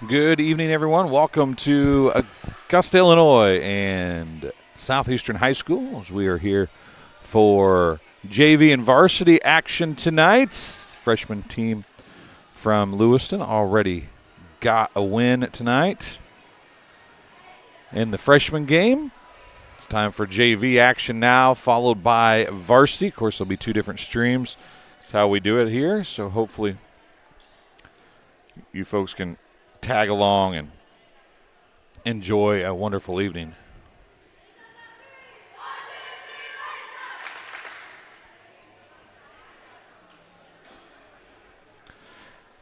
Good evening, everyone. Welcome to Augusta, Illinois and Southeastern High School as we are here for JV and varsity action tonight. Freshman team from Lewistown already got a win tonight in the freshman game. It's time for JV action now, followed by varsity. Of course, there'll be two different streams. That's how we do it here, so hopefully you folks can tag along and enjoy a wonderful evening.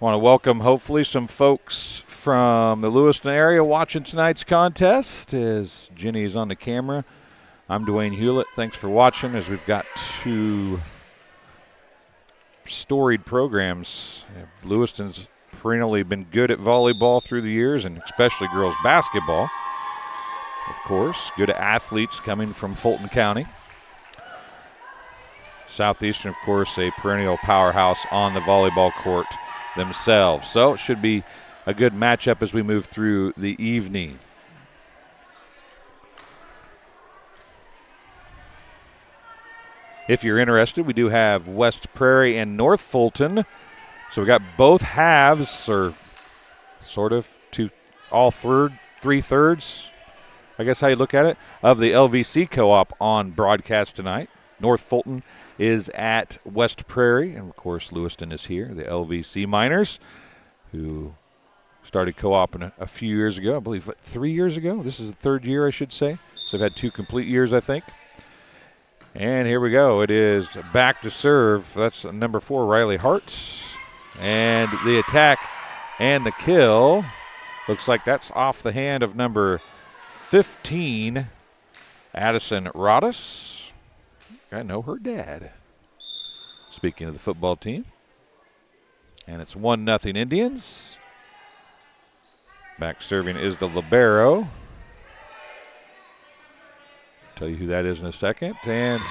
I want to welcome, hopefully, some folks from the Lewistown area watching tonight's contest as Jenny is on the camera. I'm Dwayne Hulett. Thanks for watching as we've got two storied programs. Lewistown's perennially been good at volleyball through the years, and especially girls basketball. Of course, good athletes coming from Fulton County. Southeastern, of course, a perennial powerhouse on the volleyball court themselves. So it should be a good matchup as we move through the evening. If you're interested, we do have West Prairie and North Fulton. So we got both halves, or sort of three thirds, I guess how you look at it, of the LVC co-op on broadcast tonight. North Fulton is at West Prairie, and of course Lewistown is here, the LVC Miners, who started co-oping a few years ago, I believe 3 years ago. This is the third year, I should say. So they've had two complete years, I think. And here we go. It is back to serve. That's number 4, Riley Hart. And the attack and the kill. Looks like that's off the hand of number 15, Addison Rodis. I know her dad. Speaking of the football team. And it's 1-0 Indians. Back serving is the libero. Tell you who that is in a second. And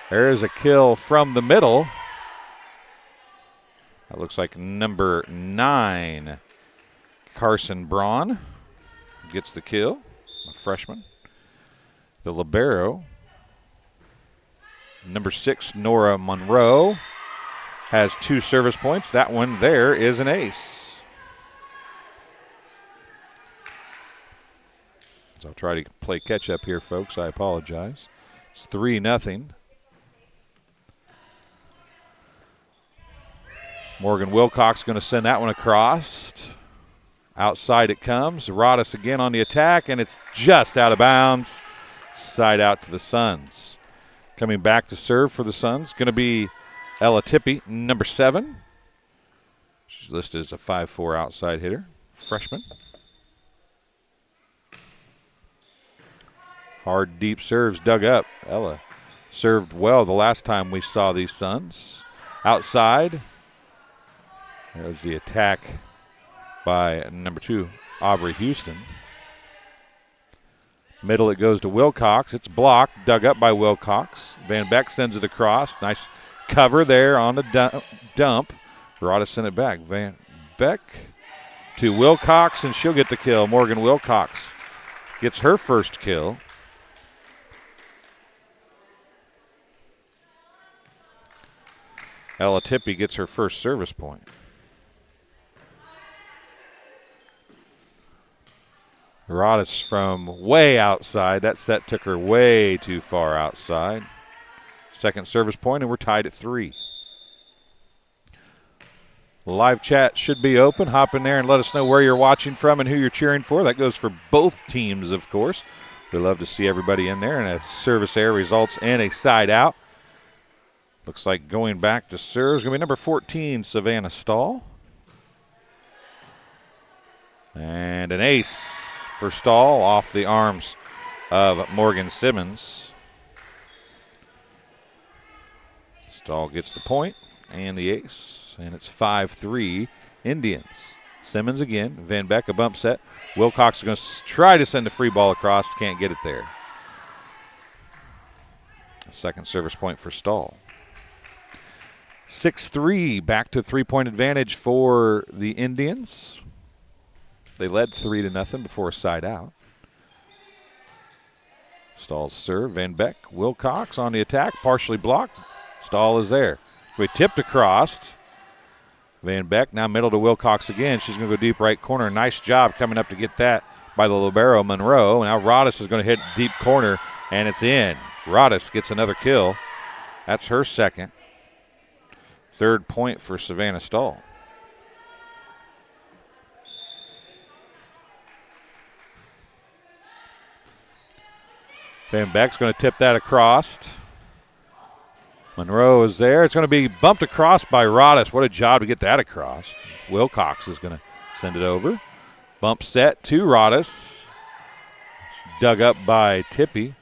there is a kill from the middle. That looks like number 9, Carson Braun, gets the kill, a freshman. The libero, number 6, Nora Monroe, has 2 service points. That one there is an ace. So I'll try to play catch up here, folks. I apologize. It's 3-0. Morgan Wilcox going to send that one across. Outside it comes. Rodis again on the attack, and it's just out of bounds. Side out to the Suns. Coming back to serve for the Suns, going to be Ella Tippy, number 7. She's listed as a 5'4" outside hitter, freshman. Hard, deep serves dug up. Ella served well the last time we saw these Suns. Outside. There's the attack by number 2, Aubrey Houston. Middle it goes to Wilcox. It's blocked, dug up by Wilcox. Van Beck sends it across. Nice cover there on the dump. Rodis sent it back. Van Beck to Wilcox, and she'll get the kill. Morgan Wilcox gets her first kill. Ella Tippy gets her first service point. Rodis from way outside. That set took her way too far outside. Second service point, and we're tied at 3. Live chat should be open. Hop in there and let us know where you're watching from and who you're cheering for. That goes for both teams, of course. We love to see everybody in there, and a service error results in a side out. Looks like going back to serve is going to be number 14, Savannah Stahl. And an ace for Stahl off the arms of Morgan Simmons. Stahl gets the point and the ace, and it's 5-3 Indians. Simmons again, Van Beck a bump set. Wilcox is going to try to send a free ball across, can't get it there. Second service point for Stahl. 6-3, back to 3-point advantage for the Indians. They led 3-0 before a side out. Stahl's serve. Van Beck, Wilcox on the attack, partially blocked. Stahl is there. We tipped across. Van Beck now middle to Wilcox again. She's going to go deep right corner. Nice job coming up to get that by the libero, Monroe. Now Rodis is going to hit deep corner, and it's in. Rodis gets another kill. That's her second. Third point for Savannah Stahl. Van Beck's going to tip that across. Monroe is there. It's going to be bumped across by Rodis. What a job to get that across. Wilcox is going to send it over. Bump set to Rodis. It's dug up by Tippy.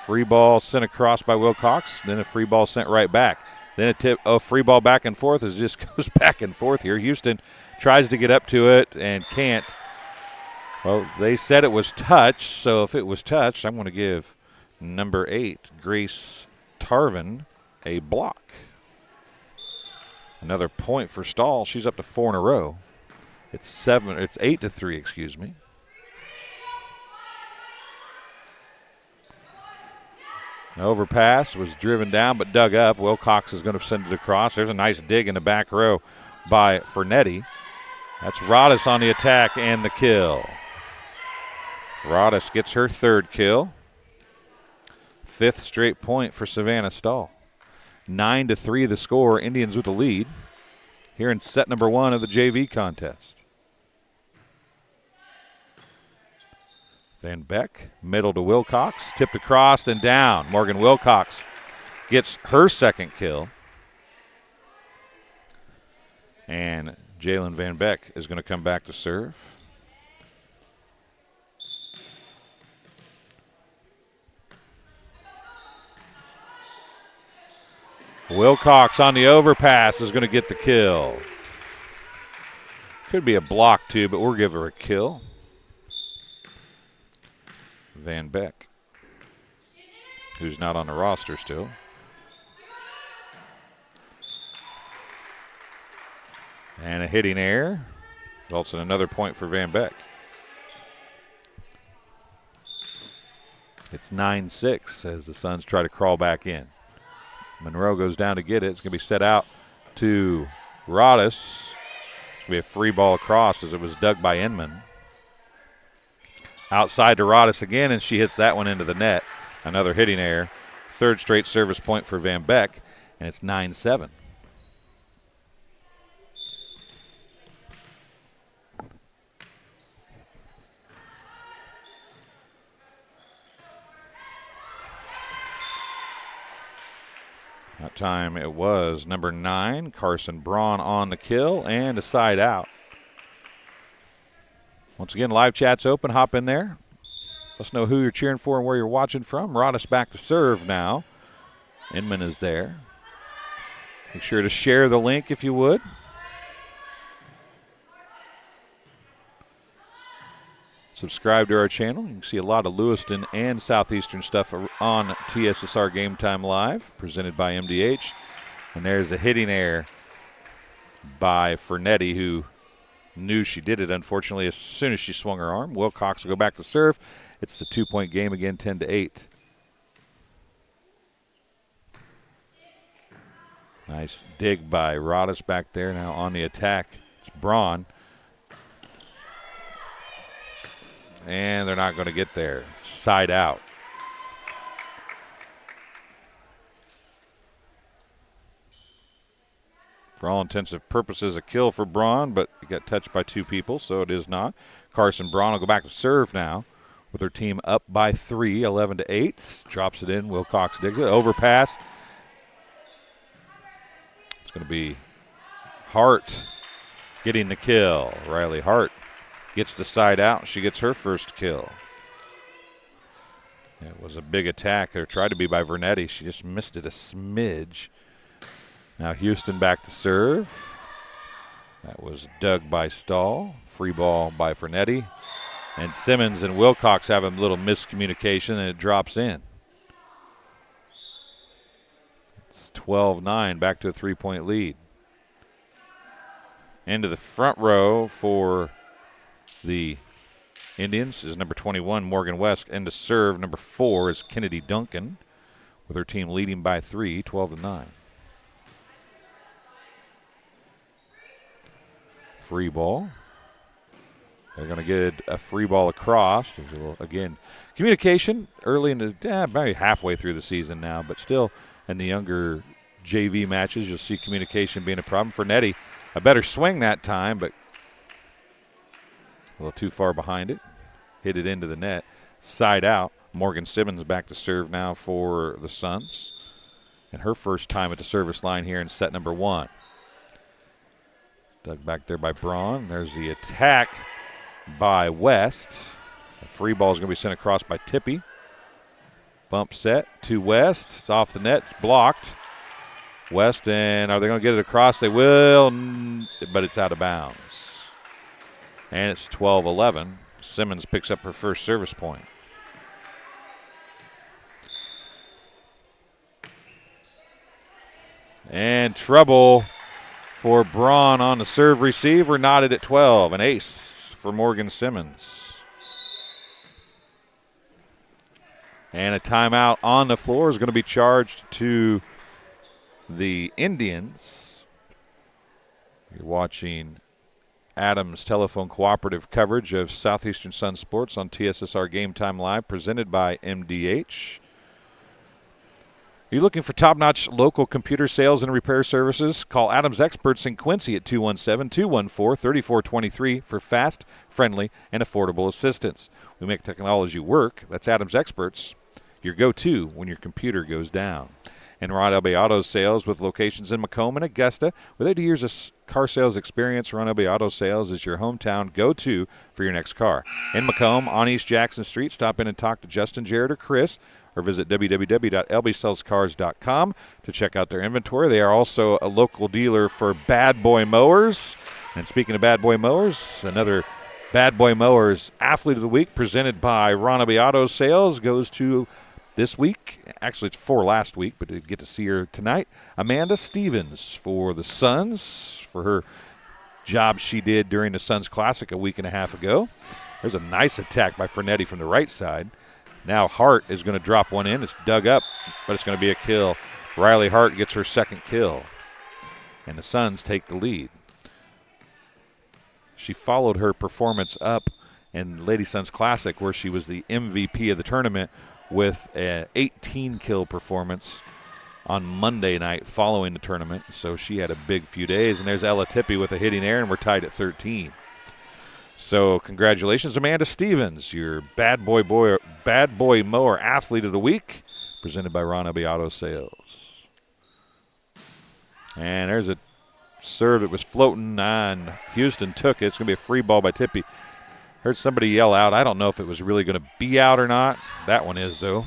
Free ball sent across by Wilcox. Then a free ball sent right back. Then a free ball back and forth. It just goes back and forth here. Houston tries to get up to it and can't. Well, they said it was touched, so if it was touched, I'm going to give number 8, Grace Tarvin, a block. Another point for Stahl. She's up to 4 in a row. It's 8-3, excuse me. An overpass was driven down but dug up. Wilcox is going to send it across. There's a nice dig in the back row by Fernetti. That's Rodis on the attack and the kill. Rodis gets her third kill. 5th straight point for Savannah Stahl. 9-3 the score. Indians with the lead here in set number 1 of the JV contest. Van Beck, middle to Wilcox, tipped across and down. Morgan Wilcox gets her second kill. And Jalen Van Beck is going to come back to serve. Wilcox on the overpass is going to get the kill. Could be a block too, but we'll give her a kill. Van Beck, who's not on the roster still. And a hitting error results in another point for Van Beck. It's 9-6 as the Suns try to crawl back in. Monroe goes down to get it. It's going to be set out to Rodis. It's going to be a free ball across as it was dug by Inman. Outside to Rodis again, and she hits that one into the net. Another hitting error. Third straight service point for Van Beck, and it's 9-7. That time it was number 9, Carson Braun on the kill and a side out. Once again, live chat's open. Hop in there. Let us know who you're cheering for and where you're watching from. Rodis back to serve now. Inman is there. Make sure to share the link if you would. Subscribe to our channel. You can see a lot of Lewiston and Southeastern stuff on TSSR Game Time Live, presented by MDH. And there's a hitting error by Fernetti, who knew she did it, unfortunately, as soon as she swung her arm. Wilcox will go back to serve. It's the 2-point game again, 10-8. Nice dig by Rodis back there. Now on the attack, it's Braun. And they're not going to get there. Side out. For all intents and purposes, a kill for Braun, but it got touched by 2 people, so it is not. Carson Braun will go back to serve now with her team up by 3, 11-8. Drops it in. Wilcox digs it. Overpass. It's going to be Hart getting the kill. Riley Hart gets the side out. She gets her first kill. It was a big attack. Or tried to be by Vernetti. She just missed it a smidge. Now Houston back to serve. That was dug by Stahl. Free ball by Fernetti. And Simmons and Wilcox have a little miscommunication, and it drops in. It's 12-9, back to a 3-point lead. Into the front row for the Indians is number 21, Morgan West. And to serve, number 4 is Kennedy Duncan, with her team leading by 3, 12-9. Free ball. They're going to get a free ball across. There's a little, again, communication early in the, maybe halfway through the season now, but still in the younger JV matches, you'll see communication being a problem. For Nettie, a better swing that time, but a little too far behind it. Hit it into the net. Side out. Morgan Simmons back to serve now for the Suns. And her first time at the service line here in set number 1. Dug back there by Braun. There's the attack by West. The free ball is going to be sent across by Tippy. Bump set to West. It's off the net. It's blocked. West, and are they going to get it across? They will, but it's out of bounds. And it's 12-11. Simmons picks up her first service point. And trouble for Braun on the serve receive. We're knotted at 12. An ace for Morgan Simmons. And a timeout on the floor is going to be charged to the Indians. You're watching Adams Telephone Cooperative coverage of Southeastern Sun Sports on TSSR Game Time Live, presented by MDH. Are you looking for top-notch local computer sales and repair services? Call Adams Experts in Quincy at 217-214-3423 for fast, friendly, and affordable assistance. We make technology work. That's Adams Experts, your go-to when your computer goes down. And Ron Elby Auto Sales with locations in Macomb and Augusta. With 80 years of car sales experience, Ron Elby Auto Sales is your hometown go-to for your next car. In Macomb, on East Jackson Street, stop in and talk to Justin, Jared, or Chris, or visit www.lbsellscars.com to check out their inventory. They are also a local dealer for Bad Boy Mowers. And speaking of Bad Boy Mowers, another Bad Boy Mowers Athlete of the Week presented by Ron Elby Auto Sales goes to this week. Actually, it's for last week, but you get to see her tonight. Amanda Stevens for the Suns for her job she did during the Suns Classic a week and a half ago. There's a nice attack by Fernetti from the right side. Now Hart is going to drop one in. It's dug up, but it's going to be a kill. Riley Hart gets her second kill, and the Suns take the lead. She followed her performance up in Lady Suns Classic, where she was the MVP of the tournament, with an 18-kill performance on Monday night following the tournament. So she had a big few days. And there's Ella Tippy with a hitting error, and we're tied at 13. So congratulations, Amanda Stevens, your Bad Boy Mower Athlete of the Week, presented by Ron Elby Auto Sales. And there's a serve that was floating on. Houston took it. It's going to be a free ball by Tippy. Heard somebody yell out. I don't know if it was really going to be out or not. That one is, though.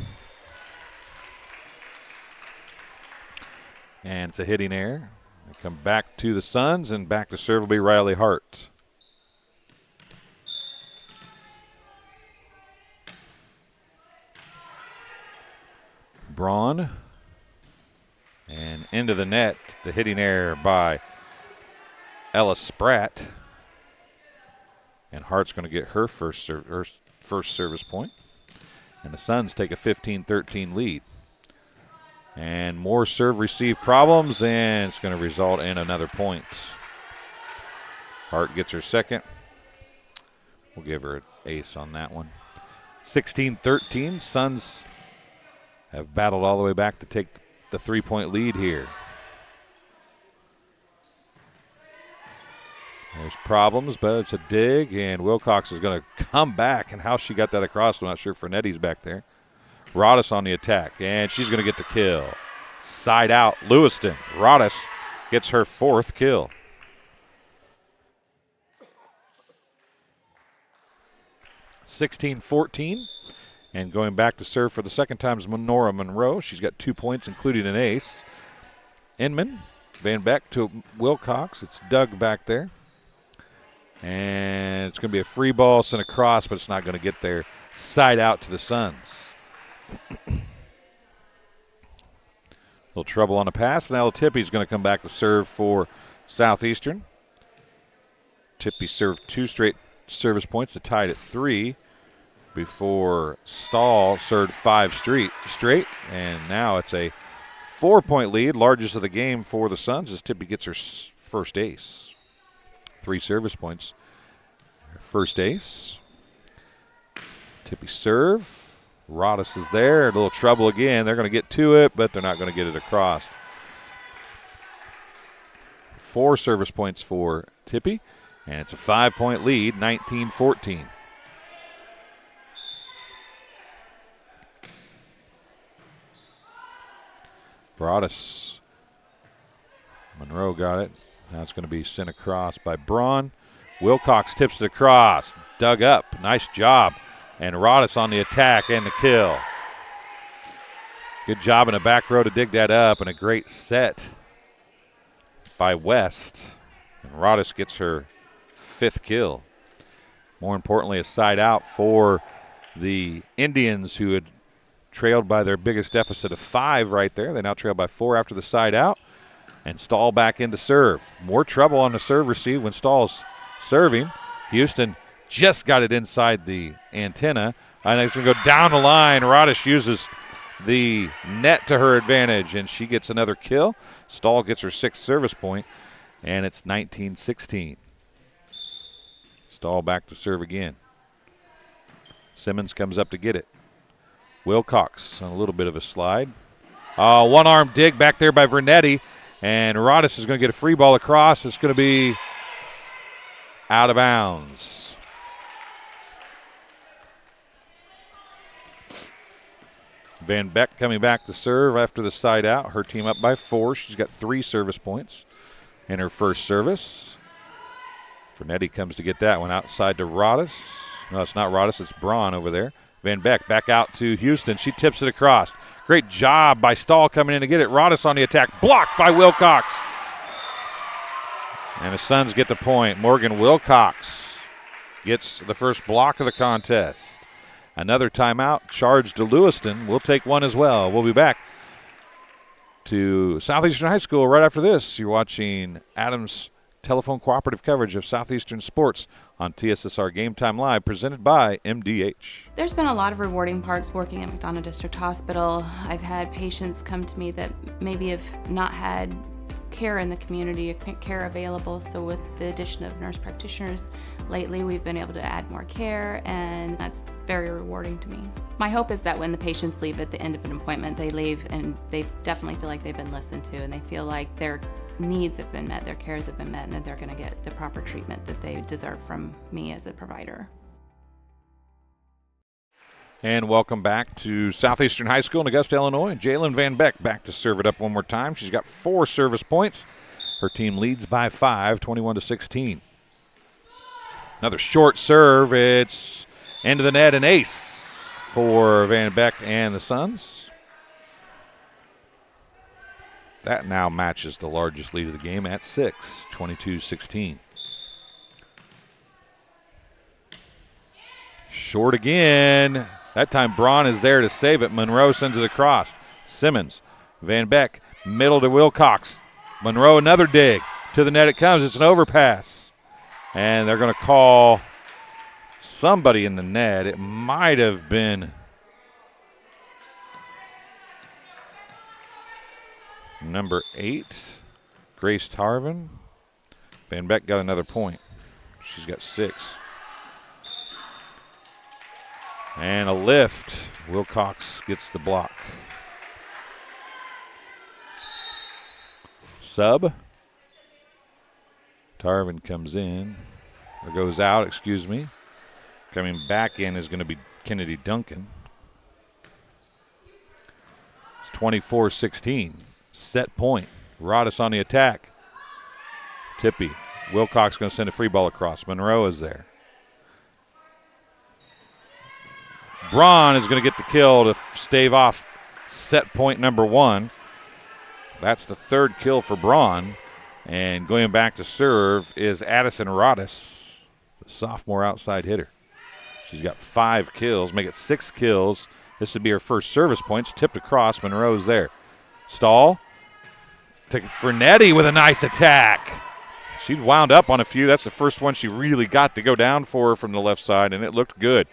And it's a hitting error. They come back to the Suns, and back to serve will be Riley Hart. Braun. And into the net, the hitting error by Ella Spratt. And Hart's going to get her first service point. And the Suns take a 15-13 lead. And more serve-receive problems, and it's going to result in another point. Hart gets her second. We'll give her an ace on that one. 16-13. Suns have battled all the way back to take the three-point lead here. There's problems, but it's a dig, and Wilcox is going to come back. And how she got that across, I'm not sure. Fernetti's back there. Rodis on the attack, and she's going to get the kill. Side out, Lewiston. Rodis gets her fourth kill. (16-14), and going back to serve for the second time is Nora Monroe. She's got 2 points, including an ace. Inman, Van Beck to Wilcox. It's Doug back there. And it's going to be a free ball sent across, but it's not going to get there. Side out to the Suns. Little trouble on the pass. Now Tippy's going to come back to serve for Southeastern. Tippy served 2 straight service points to tie it at 3 before Stahl served 5 straight. And now it's a 4-point lead, largest of the game for the Suns as Tippy gets her first ace. 3 service points. First ace. Tippy serve. Rodis is there. A little trouble again. They're going to get to it, but they're not going to get it across. 4 service points for Tippy, and it's a 5-point lead, 19-14. Rodis. Monroe got it. Now it's going to be sent across by Braun. Wilcox tips it across. Dug up. Nice job. And Rodis on the attack and the kill. Good job in the back row to dig that up, and a great set by West. And Rodis gets her 5th kill. More importantly, a side out for the Indians, who had trailed by their biggest deficit of 5 right there. They now trail by 4 after the side out. And Stahl back into serve. More trouble on the serve receive when Stahl's serving. Houston just got it inside the antenna. And it's going to go down the line. Rodis uses the net to her advantage, and she gets another kill. Stahl gets her 6th service point, and it's 19-16. Stahl back to serve again. Simmons comes up to get it. Wilcox on a little bit of a slide. One-arm dig back there by Vernetti, and Rodis is going to get a free ball across. It's going to be out of bounds. Van Beck coming back to serve after the side out. Her team up by 4. She's got 3 service points in her first service. Vernetti comes to get that one outside to Rodis. No, it's not Rodis. It's Braun over there. Van Beck back out to Houston. She tips it across. Great job by Stahl coming in to get it. Rodis on the attack. Blocked by Wilcox. And the Suns get the point. Morgan Wilcox gets the first block of the contest. Another timeout charged to Lewiston. We'll take one as well. We'll be back to Southeastern High School right after this. You're watching Adams Telephone Cooperative coverage of Southeastern sports on TSSR Game Time Live, presented by MDH. There's been a lot of rewarding parts working at McDonough District Hospital. I've had patients come to me that maybe have not had care in the community, care available. So with the addition of nurse practitioners lately, we've been able to add more care, and that's very rewarding to me. My hope is that when the patients leave at the end of an appointment, they leave and they definitely feel like they've been listened to, and they feel like their needs have been met, their cares have been met, and that they're going to get the proper treatment that they deserve from me as a provider. And welcome back to Southeastern High School in Augusta, Illinois. Jalen Van Beck back to serve it up one more time. She's got 4 service points. Her team leads by 5, 21-16. Another short serve. It's into the net, an ace for Van Beck and the Suns. That now matches the largest lead of the game at 6, 22-16. Short again. That time Braun is there to save it. Monroe sends it across. Simmons, Van Beck, middle to Wilcox. Monroe, another dig. To the net it comes. It's an overpass. And they're going to call somebody in the net. It might have been number 8, Grace Tarvin. Van Beck got another point. She's got 6. And a lift. Wilcox gets the block. Sub. Tarvin comes in, or goes out, excuse me. Coming back in is going to be Kennedy Duncan. It's 24-16. Set point. Rodis on the attack. Tippy. Wilcox going to send a free ball across. Monroe is there. Braun is going to get the kill to stave off set point number 1. That's the 3rd kill for Braun. And going back to serve is Addison Rodis, the sophomore outside hitter. She's got 5 kills, make it 6 kills. This would be her first service points. Tipped across, Monroe's there. Stahl to Vernetti with a nice attack. She'd wound up on a few. That's the first one she really got to go down for from the left side, and it looked good.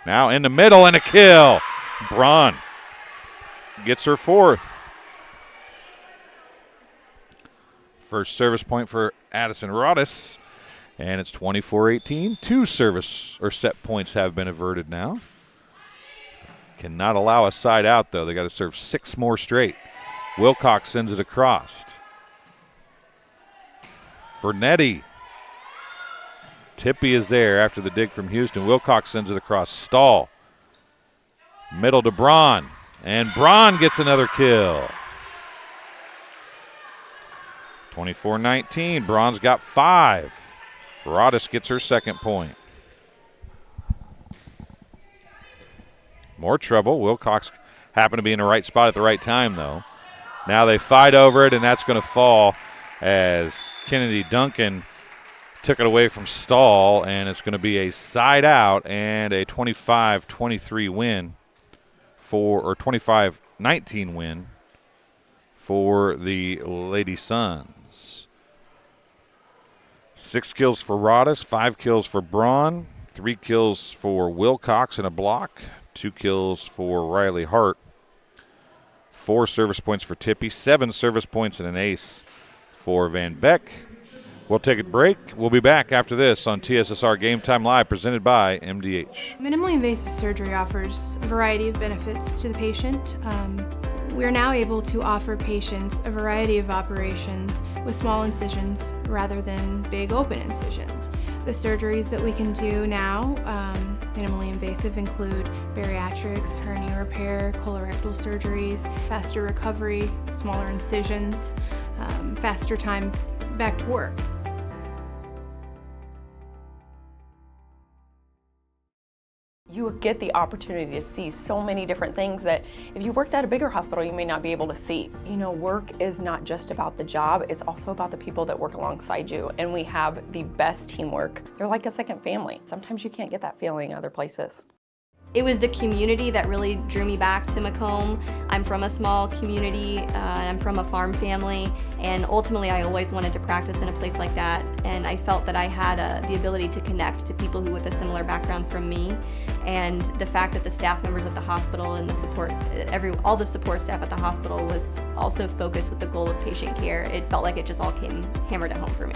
Now in the middle and a kill. Braun gets her fourth. First service point for Addison Rodis, and it's 24-18. 2 service or set points have been averted now. Cannot allow a side out, though. They got to serve 6 more straight. Wilcox sends it across. Vernetti. Tippy is there after the dig from Houston. Wilcox sends it across. Stahl. Middle to Braun. And Braun gets another kill. 24-19. Braun's got 5. Rodis gets her second point. More trouble. Wilcox happened to be in the right spot at the right time, though. Now they fight over it, and that's going to fall as Kennedy Duncan took it away from Stahl, and it's going to be a side out and a 25-23 win or 25-19 win for the Lady Suns. 6 kills for Rodis, 5 kills for Braun, 3 kills for Wilcox in a block, 2 kills for Riley Hart, 4 service points for Tippy, 7 service points and an ace for Van Beck. We'll take a break. We'll be back after this on TSSR Game Time Live, presented by MDH. Minimally invasive surgery offers a variety of benefits to the patient. We're now able to offer patients a variety of operations with small incisions rather than big open incisions. The surgeries that we can do now, minimally invasive, include bariatrics, hernia repair, colorectal surgeries, faster recovery, smaller incisions, faster time back to work. You get the opportunity to see so many different things that if you worked at a bigger hospital, you may not be able to see. You know, work is not just about the job, it's also about the people that work alongside you, and we have the best teamwork. They're like a second family. Sometimes you can't get that feeling other places. It was the community that really drew me back to Macomb. I'm from a small community, and I'm from a farm family, and ultimately I always wanted to practice in a place like that, and I felt that I had the ability to connect to people who with a similar background from me, and the fact that the staff members at the hospital and the support, all the support staff at the hospital was also focused with the goal of patient care. It felt like it just all came hammered at home for me.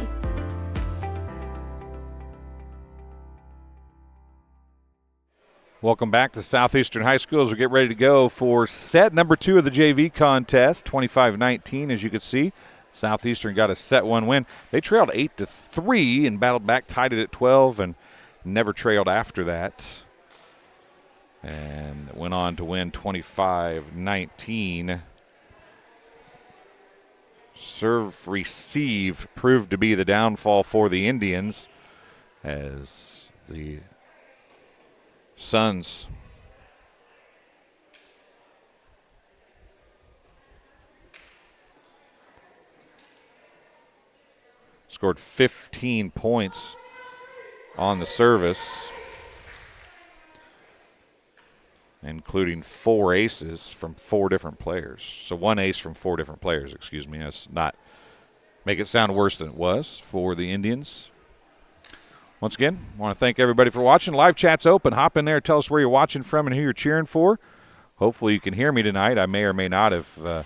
Welcome back to Southeastern High School as we get ready to go for set number 2 of the JV contest, 25-19. As you can see, Southeastern got a set 1 win. They trailed 8-3 and battled back, tied it at 12, and never trailed after that. And went on to win 25-19. Serve receive proved to be the downfall for the Indians as the Suns scored 15 points on the service, including 4 aces from 4 different players. So 1 ace from 4 different players, excuse me. That's not make it sound worse than it was for the Indians. Once again, I want to thank everybody for watching. Live chat's open. Hop in there, tell us where you're watching from and who you're cheering for. Hopefully you can hear me tonight. I may or may not have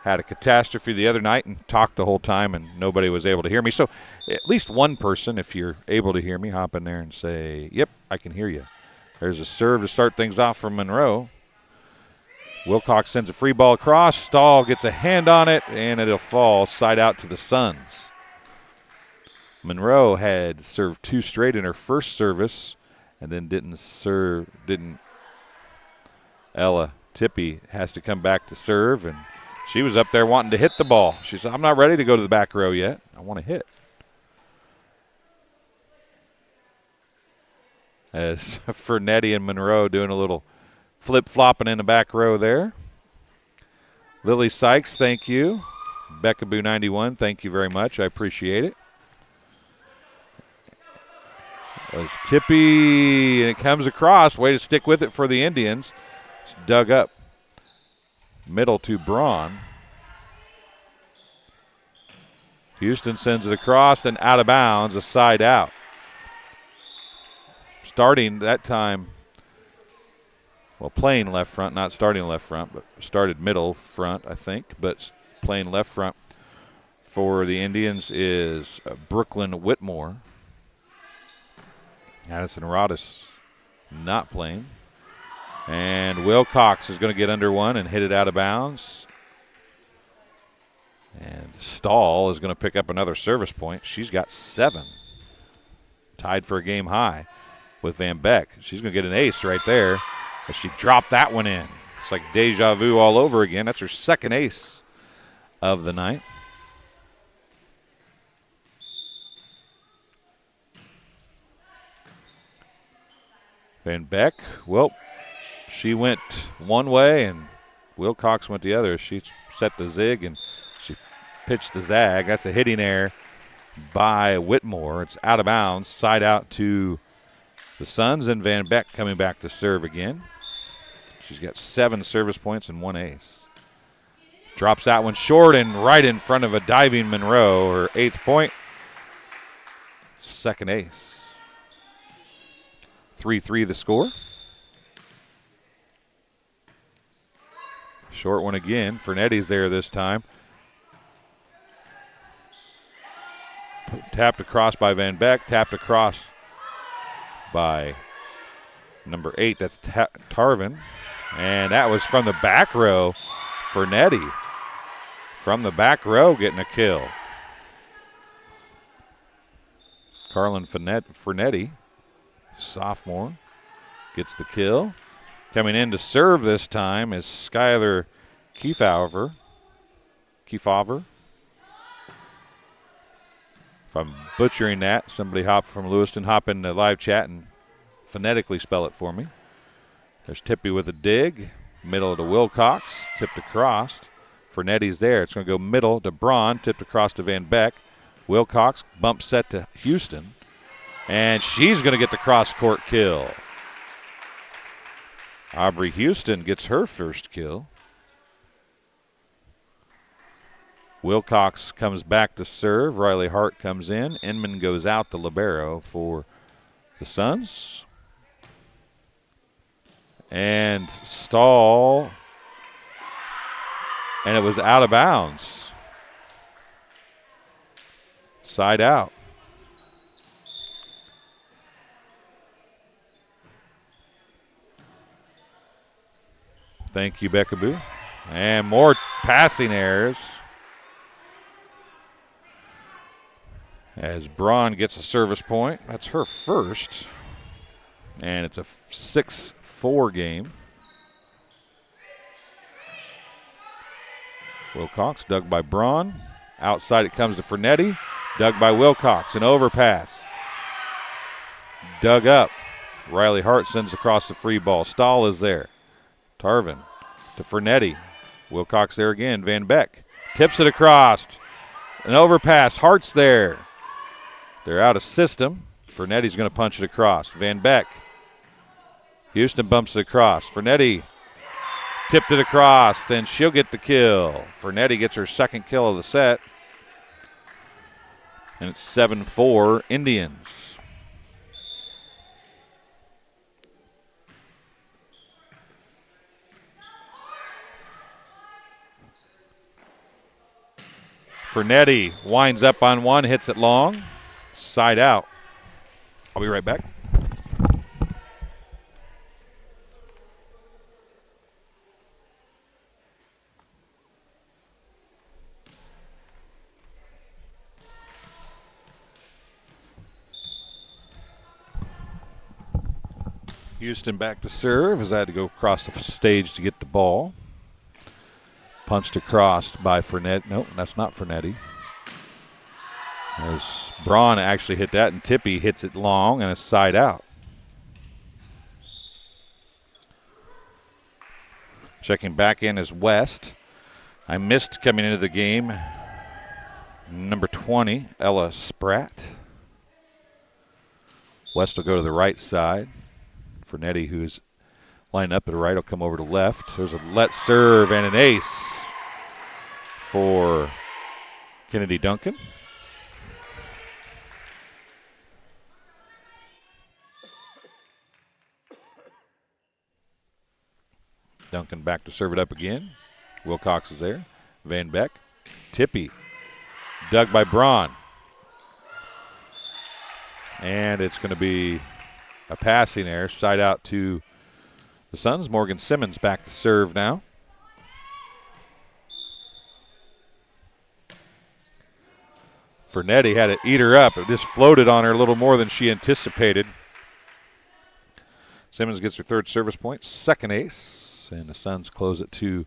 had a catastrophe the other night and talked the whole time and nobody was able to hear me. So at least one person, if you're able to hear me, hop in there and say, yep, I can hear you. There's a serve to start things off from Monroe. Wilcox sends a free ball across. Stahl gets a hand on it, and it'll fall side out to the Suns. Monroe had served 2 straight in her first service and then didn't. Ella Tippy has to come back to serve, and she was up there wanting to hit the ball. She said, I'm not ready to go to the back row yet. I want to hit. As Fernetti and Monroe doing a little flip-flopping in the back row there. Lily Sykes, thank you. Beckaboo 91, thank you very much. I appreciate it. It's Tippy, and it comes across. Way to stick with it for the Indians. It's dug up. Middle to Braun. Houston sends it across and out of bounds, a side out. Starting that time, well, playing left front, not starting left front, but started middle front, I think, but playing left front for the Indians is Brooklyn Whitmore. Addison Rodis not playing. And Wilcox is going to get under one and hit it out of bounds. And Stahl is going to pick up another service point. She's got 7. Tied for a game high with Van Beck. She's going to get an ace right there as she dropped that one in. It's like deja vu all over again. That's her second ace of the night. Van Beck, well, she went one way and Wilcox went the other. She set the zig and she pitched the zag. That's a hitting error by Whitmore. It's out of bounds, side out to the Suns, and Van Beck coming back to serve again. She's got 7 service points and 1 ace. Drops that one short and right in front of a diving Monroe, her 8th point. Second ace. 3-3 the score. Short one again. Fernetti's there this time. Tapped across by Van Beck. Tapped across by number 8. That's Tarvin. And that was from the back row. Fernetti from the back row getting a kill. Carlin Fernetti, sophomore, gets the kill. Coming in to serve this time is Skylar Kefauver. If I'm butchering that, somebody from Lewiston hop in the live chat and phonetically spell it for me. There's Tippy with a dig. Middle to Wilcox. Tipped across. Fernetti's there. It's going to go middle to Braun. Tipped across to Van Beck. Wilcox bump set to Houston. And she's going to get the cross-court kill. Aubrey Houston gets her first kill. Wilcox comes back to serve. Riley Hart comes in. Inman goes out to libero for the Suns. And Stahl. And it was out of bounds. Side out. Thank you, Becca Boo. And more passing errors. As Braun gets a service point. That's her first. And it's a 6-4 game. Wilcox dug by Braun. Outside it comes to Fernetti. Dug by Wilcox. An overpass. Dug up. Riley Hart sends across the free ball. Stahl is there. Tarvin to Fernetti. Wilcox there again. Van Beck tips it across. An overpass. Hart's there. They're out of system. Fernetti's going to punch it across. Van Beck. Houston bumps it across. Fernetti tipped it across, and she'll get the kill. Fernetti gets her second kill of the set. And it's 7-4 Indians. Fernetti winds up on one, hits it long. Side out. I'll be right back. Houston back to serve as I had to go across the stage to get the ball. Punched across by Fernetti. Nope, that's not Fernetti. As Braun actually hit that, and Tippy hits it long and a side out. Checking back in is West. I missed coming into the game number 20, Ella Spratt. West will go to the right side. Fernetti, who's lined up at the right, will come over to left. There's a let serve and an ace for Kennedy Duncan. Duncan back to serve it up again. Wilcox is there. Van Beck. Tippy. Dug by Braun. And it's going to be a passing error. Side out to the Suns. Morgan Simmons back to serve now. Fernetti had to eat her up. It just floated on her a little more than she anticipated. Simmons gets her third service point, second ace, and the Suns close it to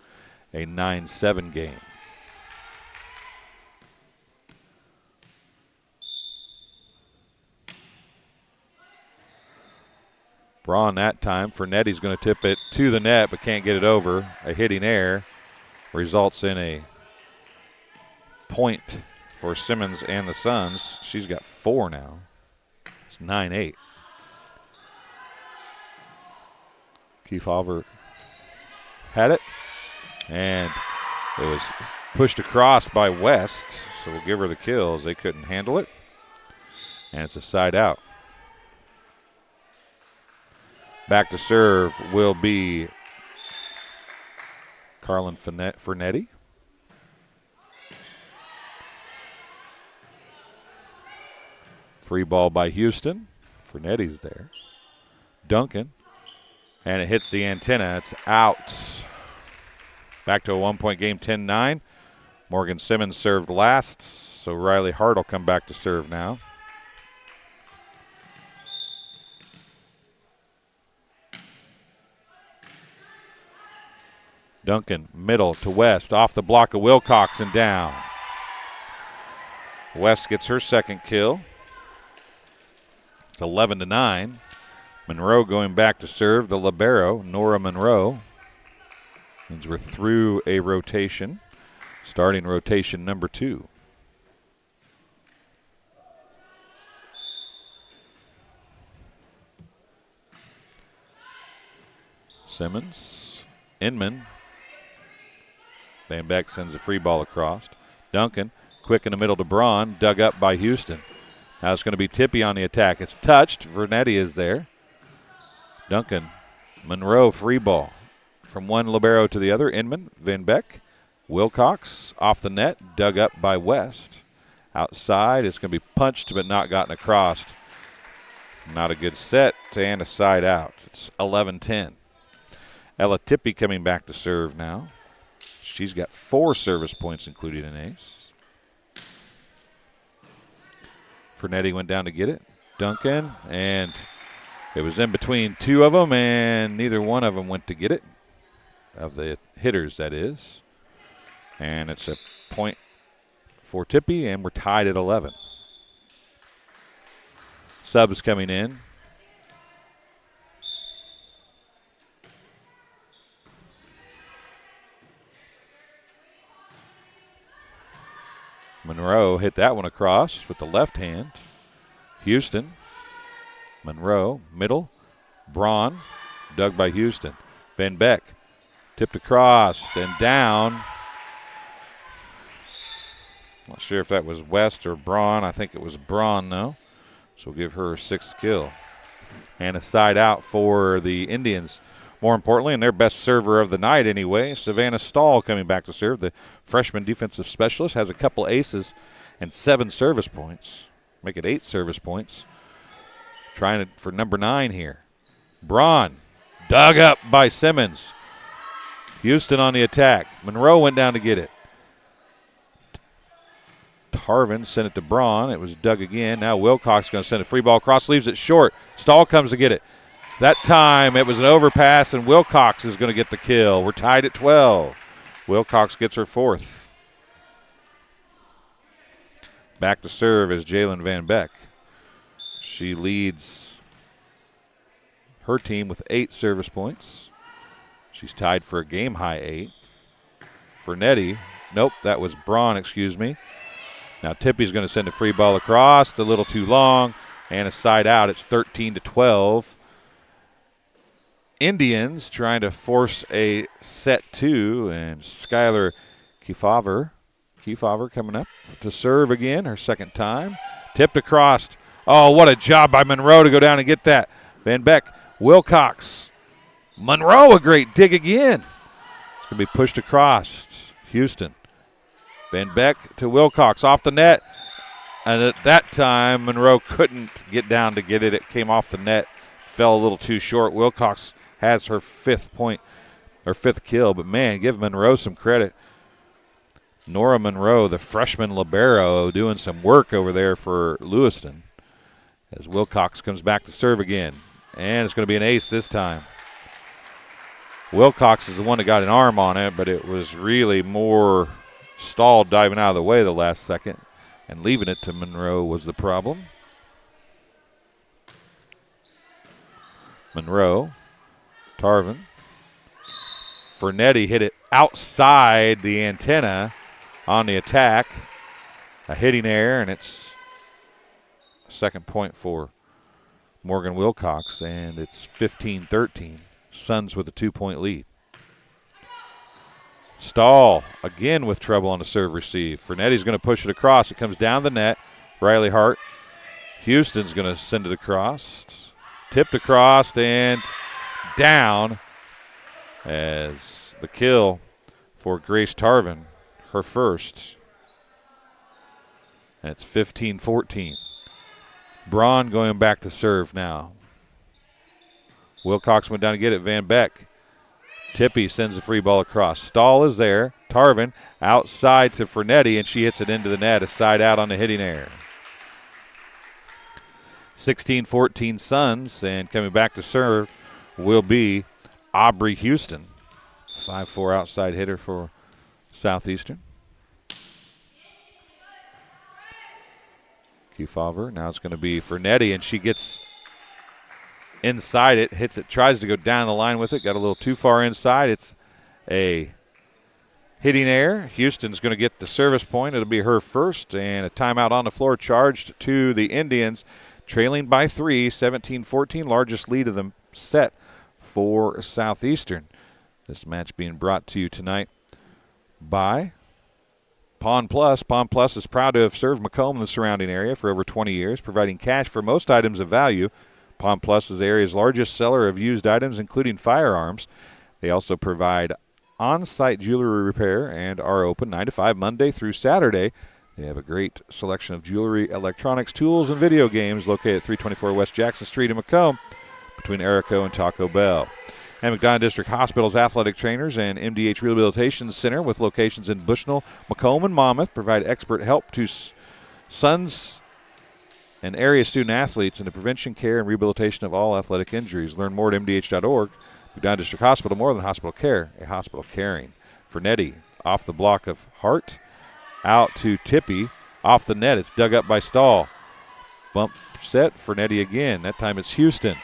a 9-7 game. Braun that time. Fernetti's going to tip it to the net but can't get it over. A hitting error results in a point for Simmons and the Suns. She's got 4 now. It's 9-8. Kefauver had it, and it was pushed across by West, so we'll give her the kills. They couldn't handle it, and it's a side out. Back to serve will be Carlin Fernetti. Free ball by Houston. Fernetti's there. Duncan. And it hits the antenna. It's out. Back to a 1-point game, 10-9. Morgan Simmons served last, so Riley Hart will come back to serve now. Duncan, middle to West, off the block of Wilcox and down. West gets her second kill. It's 11-9. Monroe going back to serve, the libero, Nora Monroe. Means we're through a rotation, starting rotation number 2. Simmons, Inman. Van Beck sends a free ball across. Duncan, quick in the middle to Braun, dug up by Houston. Now it's going to be Tippy on the attack. It's touched. Vernetti is there. Duncan, Monroe, free ball. From one libero to the other, Inman, Van Beck, Wilcox, off the net, dug up by West. Outside, it's going to be punched but not gotten across. Not a good set, and a side out. It's 11-10. Ella Tippy coming back to serve now. She's got 4 service points, including an ace. Fernetti went down to get it. Duncan, and it was in between 2 of them, and neither one of them went to get it. Of the hitters, that is. And it's a point for Tippy, and we're tied at 11. Subs coming in. Monroe hit that one across with the left hand. Houston. Monroe, middle. Braun, dug by Houston. Van Beck, tipped across and down. Not sure if that was West or Braun. I think it was Braun, though. So we'll give her a 6th kill. And a side out for the Indians. More importantly, and their best server of the night anyway, Savannah Stahl coming back to serve. The freshman defensive specialist has a couple aces and 7 service points. Make it 8 service points. Trying it for number 9 here. Braun, dug up by Simmons. Houston on the attack. Monroe went down to get it. Tarvin sent it to Braun. It was dug again. Now Wilcox going to send a free ball across, leaves it short. Stahl comes to get it. That time it was an overpass, and Wilcox is going to get the kill. We're tied at 12. Wilcox gets her 4th. Back to serve is Jalen Van Beck. She leads her team with 8 service points. She's tied for a game-high 8. Fernetti, nope, that was Braun, excuse me. Now Tippy's going to send a free ball across, a little too long, and a side out. It's 13-12. Indians trying to force a set 2, and Skylar Kefauver coming up to serve again, her 2nd time. Tipped across. Oh, what a job by Monroe to go down and get that. Van Beck, Wilcox. Monroe, a great dig again. It's going to be pushed across. Houston. Van Beck to Wilcox off the net. And at that time, Monroe couldn't get down to get it. It came off the net, fell a little too short. Wilcox has her 5th point, or 5th kill. But, man, give Monroe some credit. Nora Monroe, the freshman libero, doing some work over there for Lewiston as Wilcox comes back to serve again. And it's going to be an ace this time. Wilcox is the one that got an arm on it, but it was really more stalled diving out of the way the last second. And leaving it to Monroe was the problem. Monroe, Tarvin. Fernetti hit it outside the antenna on the attack. A hitting error, and it's a 2nd point for Morgan Wilcox, and it's 15-13. Suns with a 2-point lead. Stahl again with trouble on the serve receive. Fernetti's going to push it across. It comes down the net. Riley Hart. Houston's going to send it across. Tipped across and down as the kill for Grace Tarvin, her first. And it's 15-14. Braun going back to serve now. Wilcox went down to get it. Van Beck. Tippy sends the free ball across. Stahl is there. Tarvin outside to Fernetti, and she hits it into the net. A side out on the hitting error. 16-14 Suns, and coming back to serve will be Aubrey Houston. 5'4" outside hitter for Southeastern. Kefauver. Now it's going to be Fernetti, and she gets inside it, hits it, tries to go down the line with it, got a little too far inside. It's a hitting error. Houston's going to get the service point. It'll be her first, and a timeout on the floor charged to the Indians, trailing by 3, 17-14, largest lead of the set for Southeastern. This match being brought to you tonight by Pawn Plus. Pawn Plus is proud to have served Macomb and the surrounding area for over 20 years, providing cash for most items of value. Pawn Plus is the area's largest seller of used items, including firearms. They also provide on-site jewelry repair and are open 9 to 5 Monday through Saturday. They have a great selection of jewelry, electronics, tools, and video games located at 324 West Jackson Street in Macomb between Erico and Taco Bell. And McDonough District Hospital's athletic trainers and MDH Rehabilitation Center with locations in Bushnell, Macomb, and Monmouth provide expert help to sons and area student athletes in the prevention, care, and rehabilitation of all athletic injuries. Learn more at mdh.org. McDonough District Hospital, more than hospital care, a hospital caring. Fernetti off the block of Hart, out to Tippy, off the net. It's dug up by Stahl. Bump set, Fernetti again. That time it's Houston.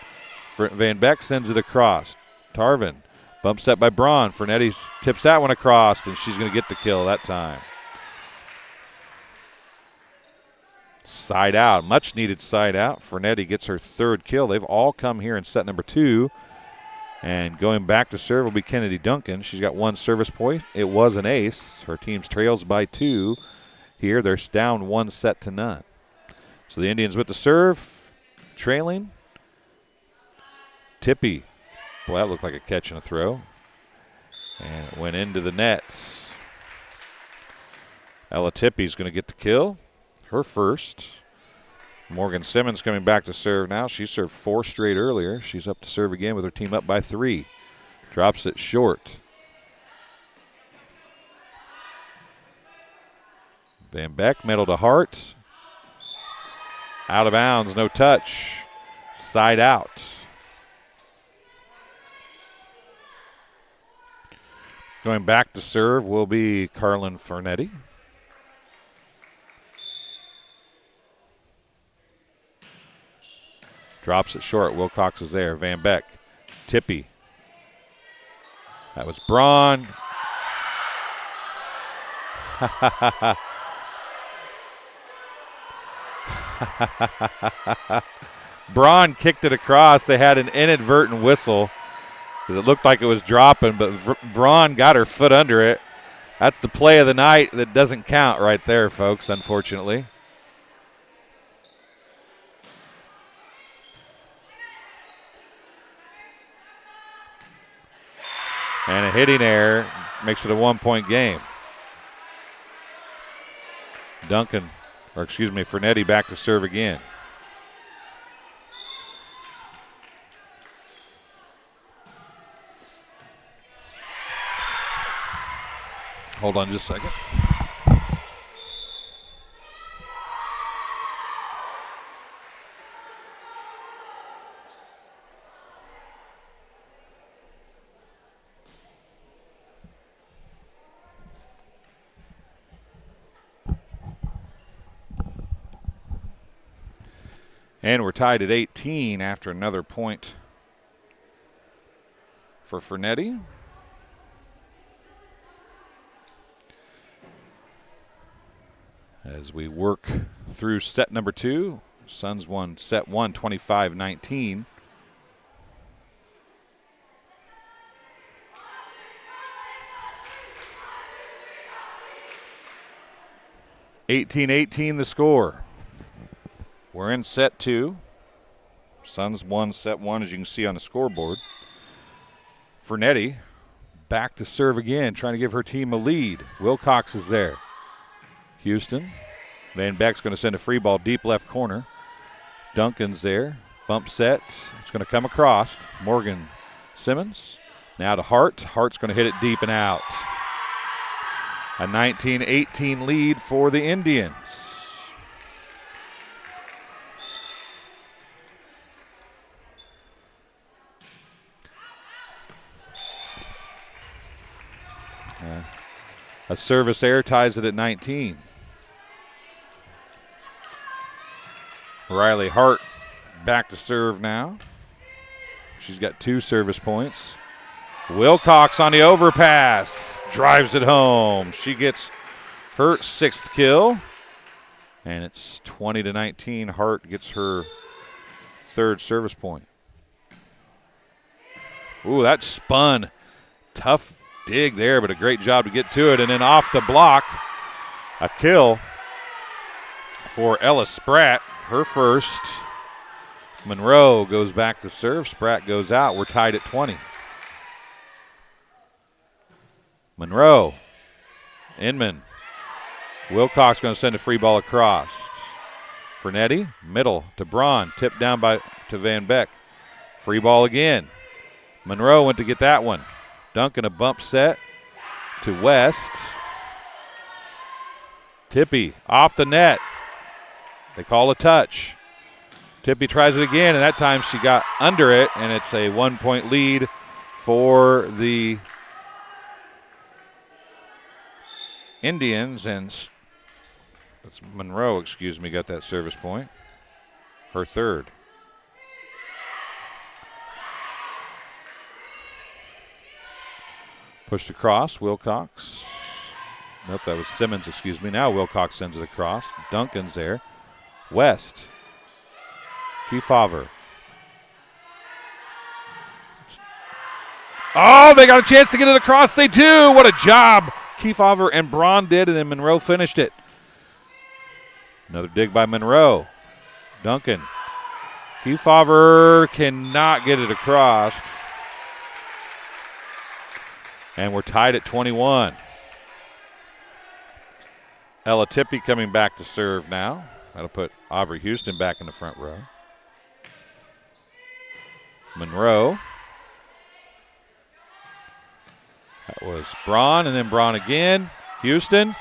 Van Beck sends it across. Tarvin, bump set by Braun. Fernetti tips that one across, and she's going to get the kill that time. Side out, much needed side out. Fernetti gets her 3rd kill. They've all come here in set number 2. And going back to serve will be Kennedy Duncan. She's got 1 service point. It was an ace. Her team's trails by 2. Here they're down 1 set to none. So the Indians with the serve, trailing. Tippy. Boy, that looked like a catch and a throw. And it went into the net. Ella Tippy's going to get the kill. Her first. Morgan Simmons coming back to serve now. She served 4 straight earlier. She's up to serve again with her team up by 3. Drops it short. Van Beck, middle to Hart. Out of bounds, no touch. Side out. Going back to serve will be Carlin Fernetti. Drops it short. Wilcox is there. Van Beck. Tippy. That was Braun. Braun kicked it across. They had an inadvertent whistle because it looked like it was dropping, but Braun got her foot under it. That's the play of the night that doesn't count right there, folks, unfortunately. And a hitting error. makes it a 1-point game. Fernetti back to serve again. Hold on just a second. And we're tied at 18 after another point for Fernetti. As we work through set number 2, Suns won set 1, 25-19. (18-18) the score. We're in set 2. Suns won set 1, as you can see on the scoreboard. Fernetti back to serve again, trying to give her team a lead. Wilcox is there. Houston. Van Beck's going to send a free ball deep left corner. Duncan's there. Bump set. It's going to come across. Morgan Simmons. Now to Hart. Hart's going to hit it deep and out. A 19-18 lead for the Indians. A service error ties it at 19. Riley Hart back to serve now. She's got 2 service points. Wilcox on the overpass. Drives it home. She gets her 6th kill. And it's 20-19. Hart gets her 3rd service point. Ooh, that spun. Tough dig there, but a great job to get to it. And then off the block, a kill for Ella Spratt, her first. Monroe goes back to serve. Spratt goes out. We're tied at 20. Monroe, Inman. Wilcox going to send a free ball across. Fernetti, middle to Braun, tipped down to Van Beck. Free ball again. Monroe went to get that one. Duncan a bump set to West. Tippy off the net. They call a touch. Tippy tries it again, and that time she got under it, and it's a 1-point lead for the Indians. And that's Monroe, got that service point. Her 3rd. Pushed across, Wilcox. Nope, that was Simmons, Now Wilcox sends it across. Duncan's there. West. Kefauver. Oh, they got a chance to get it across. They do. What a job Kefauver and Braun did, and then Monroe finished it. Another dig by Monroe. Duncan. Kefauver cannot get it across. And we're tied at 21. Ella Tippy coming back to serve now. That'll put Aubrey Houston back in the front row. Monroe. That was Braun, and then Braun again. Houston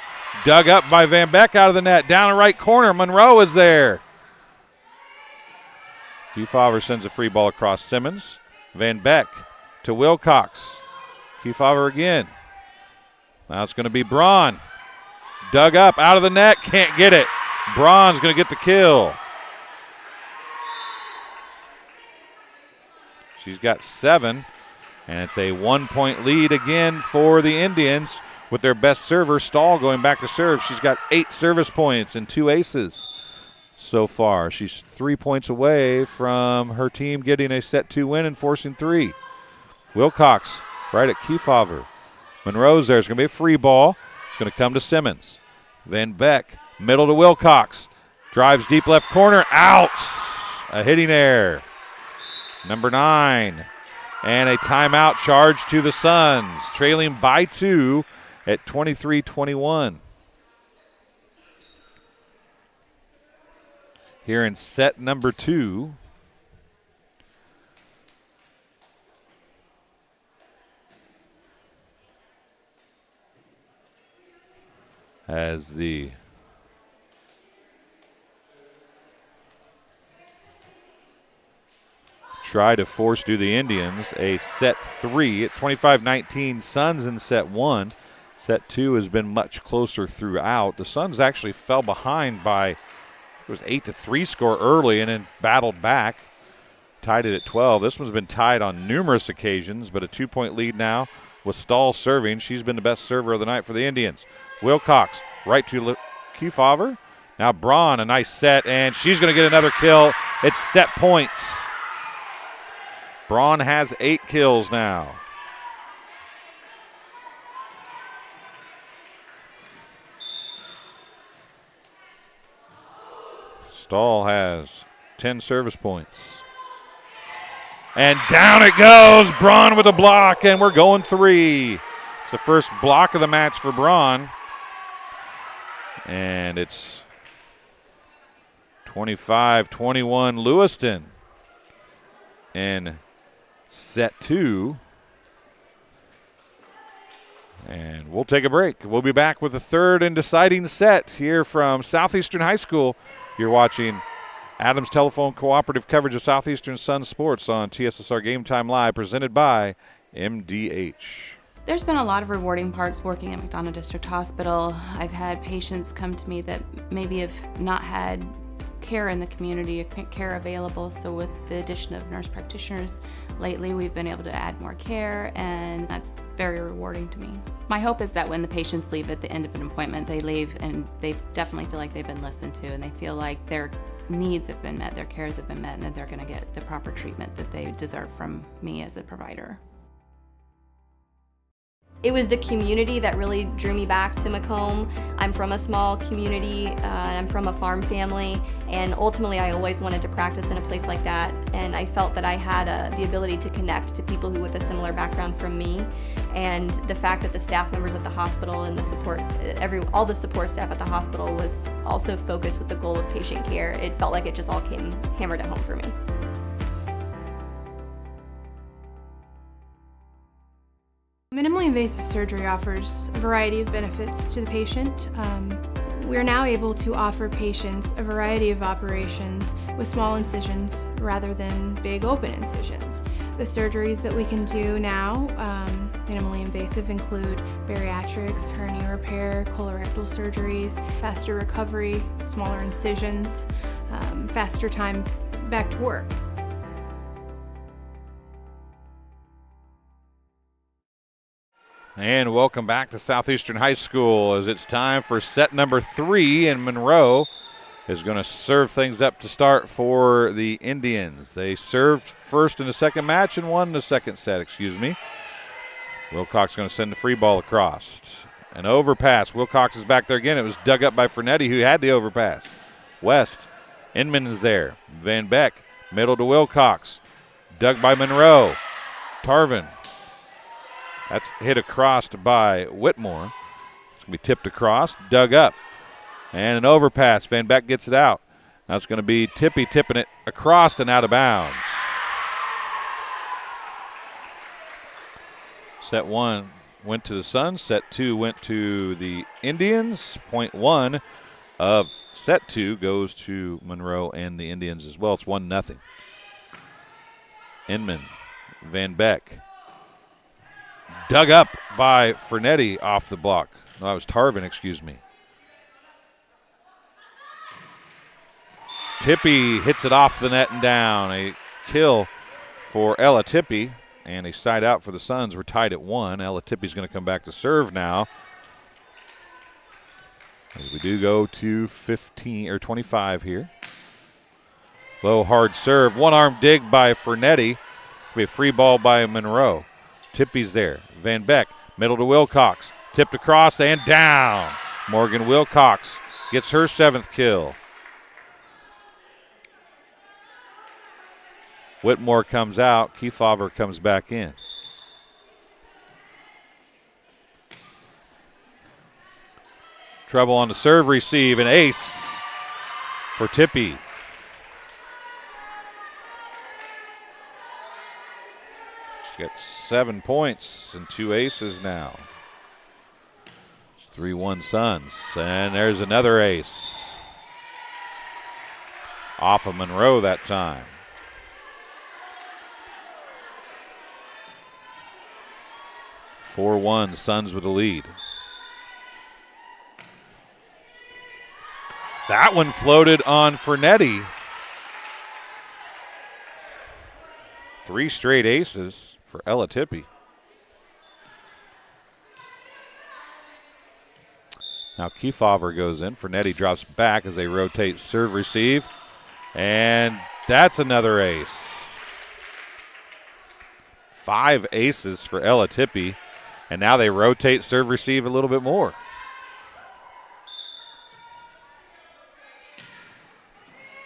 dug up by Van Beck out of the net. Down the right corner. Monroe is there. Kefauver sends a free ball across Simmons. Van Beck to Wilcox. Kefauver again. Now it's going to be Braun. Dug up, out of the net, can't get it. Braun's going to get the kill. She's got 7, and it's a 1-point lead again for the Indians with their best server, Stahl, going back to serve. She's got 8 service points and 2 aces so far. She's 3 points away from her team getting a set 2 win and forcing 3. Wilcox right at Kefauver. Monroe's there. It's going to be a free ball. It's going to come to Simmons. Van Beck, middle to Wilcox. Drives deep left corner. Out. A hitting error. Number 9, And a timeout charge to the Suns, trailing by 2 at 23-21. Here in set number 2. As the try to force do the Indians a set 3 at 25-19. Suns in set 1. Set 2 has been much closer throughout. The Suns actually fell behind by, it was 8-3 score early and then battled back. Tied it at 12. This one's been tied on numerous occasions, but a 2-point lead now with Stahl serving. She's been the best server of the night for the Indians. Wilcox right to Kefauver. Now Braun, a nice set, and she's going to get another kill. It's set points. Braun has 8 kills now. Stahl has 10 service points. And down it goes. Braun with a block, and we're going 3. It's the first block of the match for Braun. And it's 25-21 Lewiston in set 2. And we'll take a break. We'll be back with the third and deciding set here from Southeastern High School. You're watching Adams Telephone Cooperative coverage of Southeastern Sun Sports on TSSR Game Time Live, presented by MDH. There's been a lot of rewarding parts working at McDonough District Hospital. I've had patients come to me that maybe have not had care in the community, care available. So with the addition of nurse practitioners lately, we've been able to add more care, and that's very rewarding to me. My hope is that when the patients leave at the end of an appointment, they leave and they definitely feel like they've been listened to, and they feel like their needs have been met, their cares have been met, and that they're going to get the proper treatment that they deserve from me as a provider. It was the community that really drew me back to Macomb. I'm from a small community, and I'm from a farm family, and ultimately I always wanted to practice in a place like that, and I felt that I had the ability to connect to people who with a similar background from me, and the fact that the staff members at the hospital and the support, all the support staff at the hospital was also focused with the goal of patient care. It felt like it just all came hammered at home for me. Minimally invasive surgery offers a variety of benefits to the patient. We are now able to offer patients a variety of operations with small incisions rather than big open incisions. The surgeries that we can do now, minimally invasive, include bariatrics, hernia repair, colorectal surgeries, faster recovery, smaller incisions, faster time back to work. And welcome back to Southeastern High School as it's time for set number 3, and Monroe is going to serve things up to start for the Indians. They served first in the second match and won the second set, Wilcox going to send the free ball across. An overpass. Wilcox is back there again. It was dug up by Fernetti, who had the overpass. West. Inman is there. Van Beck. Middle to Wilcox. Dug by Monroe. Tarvin. That's hit across by Whitmore. It's going to be tipped across, dug up. And an overpass. Van Beck gets it out. Now it's going to be Tippy tipping it across and out of bounds. Set 1 went to the Suns. Set 2 went to the Indians. Point 1 of set 2 goes to Monroe and the Indians as well. It's 1-0. Inman, Van Beck. Dug up by Fernetti off the block. No, that was Tarvin, Tippy hits it off the net and down. A kill for Ella Tippy and a side out for the Suns. We're tied at 1. Ella Tippy's going to come back to serve now. As we do go to 15 or 25 here. Low hard serve. One arm dig by Fernetti. We have free ball by Monroe. Tippy's there. Van Beck, middle to Wilcox. Tipped across and down. Morgan Wilcox gets her 7th kill. Whitmore comes out. Kefauver comes back in. Trouble on the serve receive, an ace for Tippy. She's got 7 points and 2 aces now. 3-1 Suns, and there's another ace. Off of Monroe that time. (4-1) Suns with the lead. That one floated on Fernetti. 3 straight aces for Ella Tippy. Now Kefauver goes in. Fernetti drops back as they rotate serve receive. And that's another ace. 5 aces for Ella Tippy. And now they rotate serve receive a little bit more.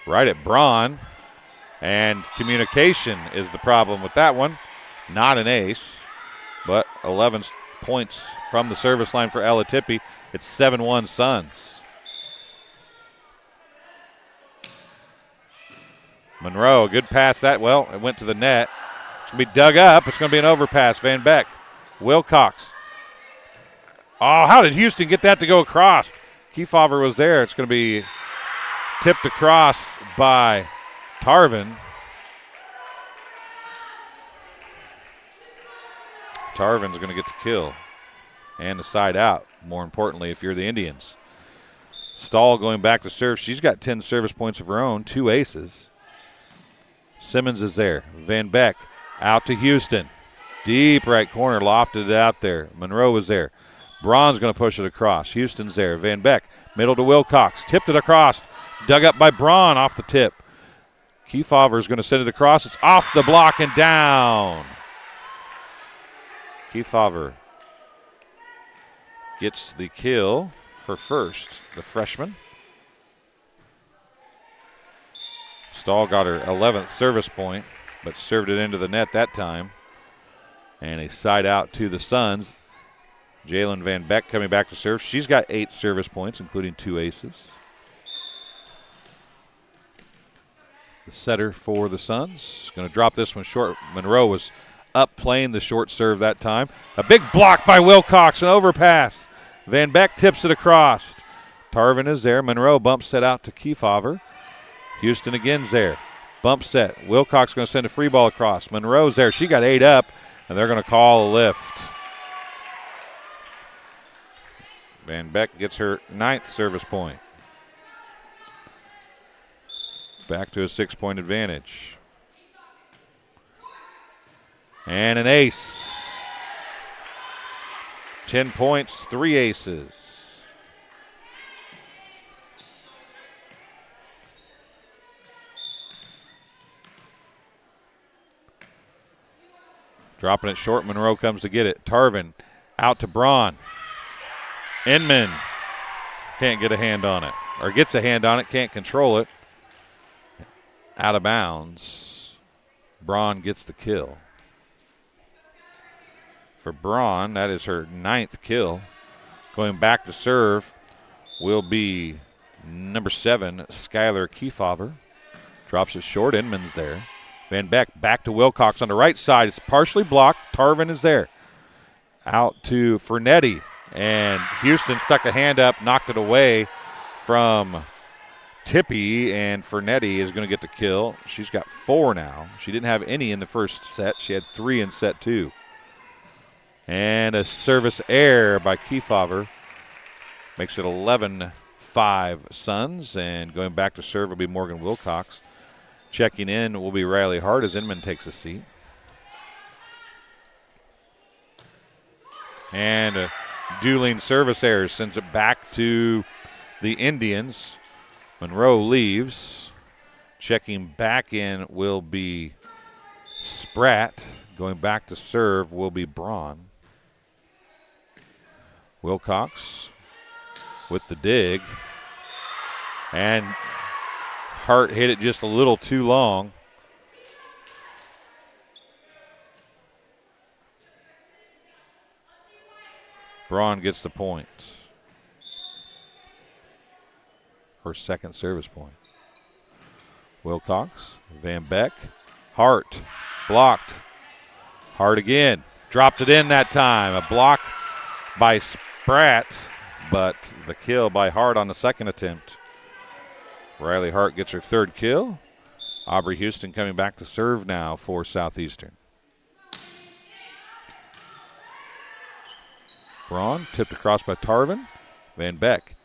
Right at Braun. And communication is the problem with that one. Not an ace, but 11 points from the service line for Ella Tippy. It's 7-1 Suns. Monroe, good pass that. Well, it went to the net. It's going to be dug up. It's going to be an overpass. Van Beck. Wilcox. Oh, how did Houston get that to go across? Kefauver was there. It's going to be tipped across by Tarvin. Tarvin's going to get the kill and the side out, more importantly, if you're the Indians. Stahl going back to serve. She's got 10 service points of her own, 2 aces. Simmons is there. Van Beck out to Houston. Deep right corner, lofted it out there. Monroe is there. Braun's going to push it across. Houston's there. Van Beck, middle to Wilcox. Tipped it across. Dug up by Braun off the tip. Kefauver is going to send it across. It's off the block and down. Kefauver gets the kill, her first, the freshman. Stahl got her 11th service point, but served it into the net that time. And a side out to the Suns. Jalen Van Beck coming back to serve. She's got 8 service points, including 2 aces. The setter for the Suns. Going to drop this one short. Monroe was up playing the short serve that time. A big block by Wilcox, an overpass. Van Beck tips it across. Tarvin is there. Monroe bump set out to Kefauver. Houston again's there. Bump set. Wilcox going to send a free ball across. Monroe's there. She got 8 up, and they're going to call a lift. Van Beck gets her 9th service point. Back to a 6-point advantage. And an ace. 10 points, 3 aces. Dropping it short, Monroe comes to get it. Tarvin out to Braun. Inman can't get a hand on it, or gets a hand on it, can't control it. Out of bounds. Braun gets the kill. For Braun, that is her 9th kill. Going back to serve will be number 7, Skylar Kefauver. Drops it short. Inman's there. Van Beck back to Wilcox on the right side. It's partially blocked. Tarvin is there. Out to Fernetti. And Houston stuck a hand up, knocked it away from Tippy, and Fernetti is going to get the kill. She's got 4 now. She didn't have any in the first set. She had 3 in set 2. And a service error by Kefauver makes it 11-5 Suns. And going back to serve will be Morgan Wilcox. Checking in will be Riley Hart as Inman takes a seat. And a dueling service error sends it back to the Indians. Monroe leaves. Checking back in will be Spratt. Going back to serve will be Braun. Wilcox with the dig. And Hart hit it just a little too long. Braun gets the point. Her second service point. Wilcox, Van Beck, Hart, blocked. Hart again, dropped it in that time. A block by Spratt, but the kill by Hart on the second attempt. Riley Hart gets her third kill. Aubrey Houston coming back to serve now for Southeastern. Braun tipped across by Tarvin. Van Beck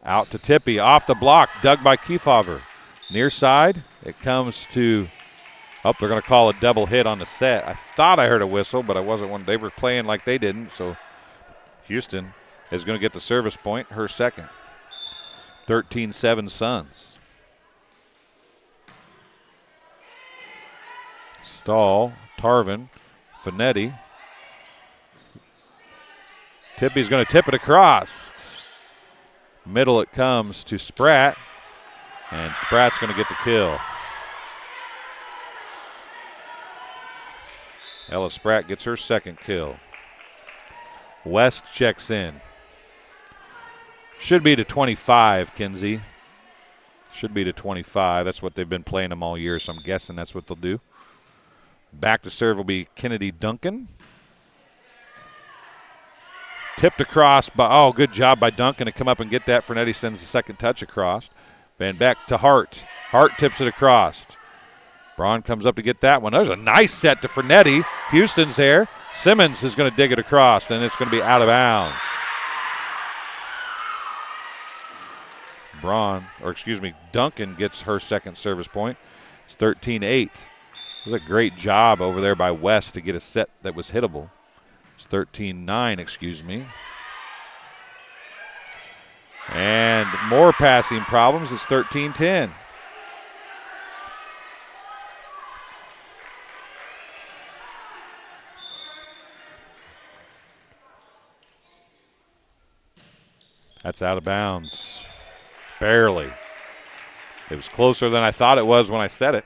out to Tippy, off the block, dug by Kefauver. Near side, it comes to, they're going to call a double hit on the set. I thought I heard a whistle, but I wasn't one. They were playing like they didn't, so Houston is going to get the service point, her second. 13-7 Suns. Stahl, Tarvin, Finetti. Tippy's going to tip it across. Middle it comes to Spratt, and Spratt's going to get the kill. Ella Spratt gets her second kill. West checks in. Should be to 25, Kinsey. Should be to 25. That's what they've been playing them all year, so I'm guessing that's what they'll do. Back to serve will be Kennedy Duncan. Tipped across by, good job by Duncan to come up and get that. Fernetti sends the second touch across. Van Beck to Hart. Hart tips it across. Braun comes up to get that one. There's a nice set to Fernetti. Houston's there. Simmons is going to dig it across, and it's going to be out of bounds. Duncan gets her second service point. It's 13-8. It was a great job over there by West to get a set that was hittable. It's 13-9, And more passing problems. It's 13-10. That's out of bounds. Barely. It was closer than I thought it was when I said it.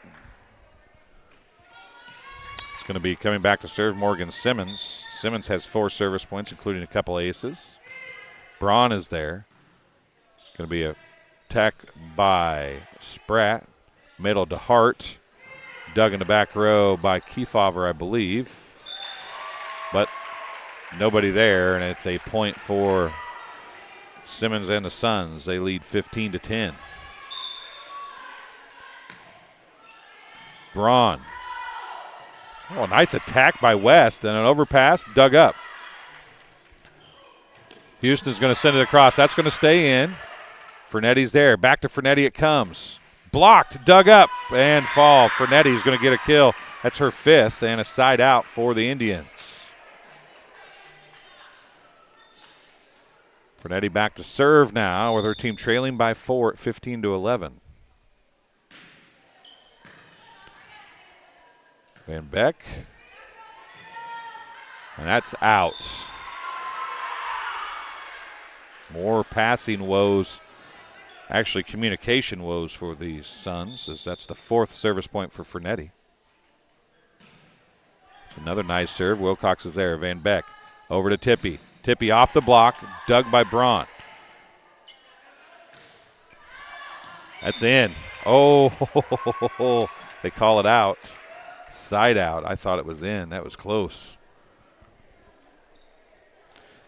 It's going to be coming back to serve Morgan Simmons. Simmons has 4 service points, including a couple aces. Braun is there. Going to be a attack by Spratt. Middle to Hart. Dug in the back row by Kefauver, I believe. But nobody there, and it's a point for Simmons and the Suns. They lead 15-10. Braun. Oh, nice attack by West, and an overpass dug up. Houston's going to send it across. That's going to stay in. Fernetti's there. Back to Fernetti it comes. Blocked, dug up, and fall. Fernetti's going to get a kill. That's her 5th, and a side out for the Indians. Fernetti back to serve now with her team trailing by 4 at 15-11. Van Beck. And that's out. More passing woes, actually communication woes for the Suns, as that's the 4th service point for Fernetti. It's another nice serve. Wilcox is there. Van Beck over to Tippy. Tippy off the block, dug by Braun. That's in. Oh, they call it out. Side out. I thought it was in. That was close.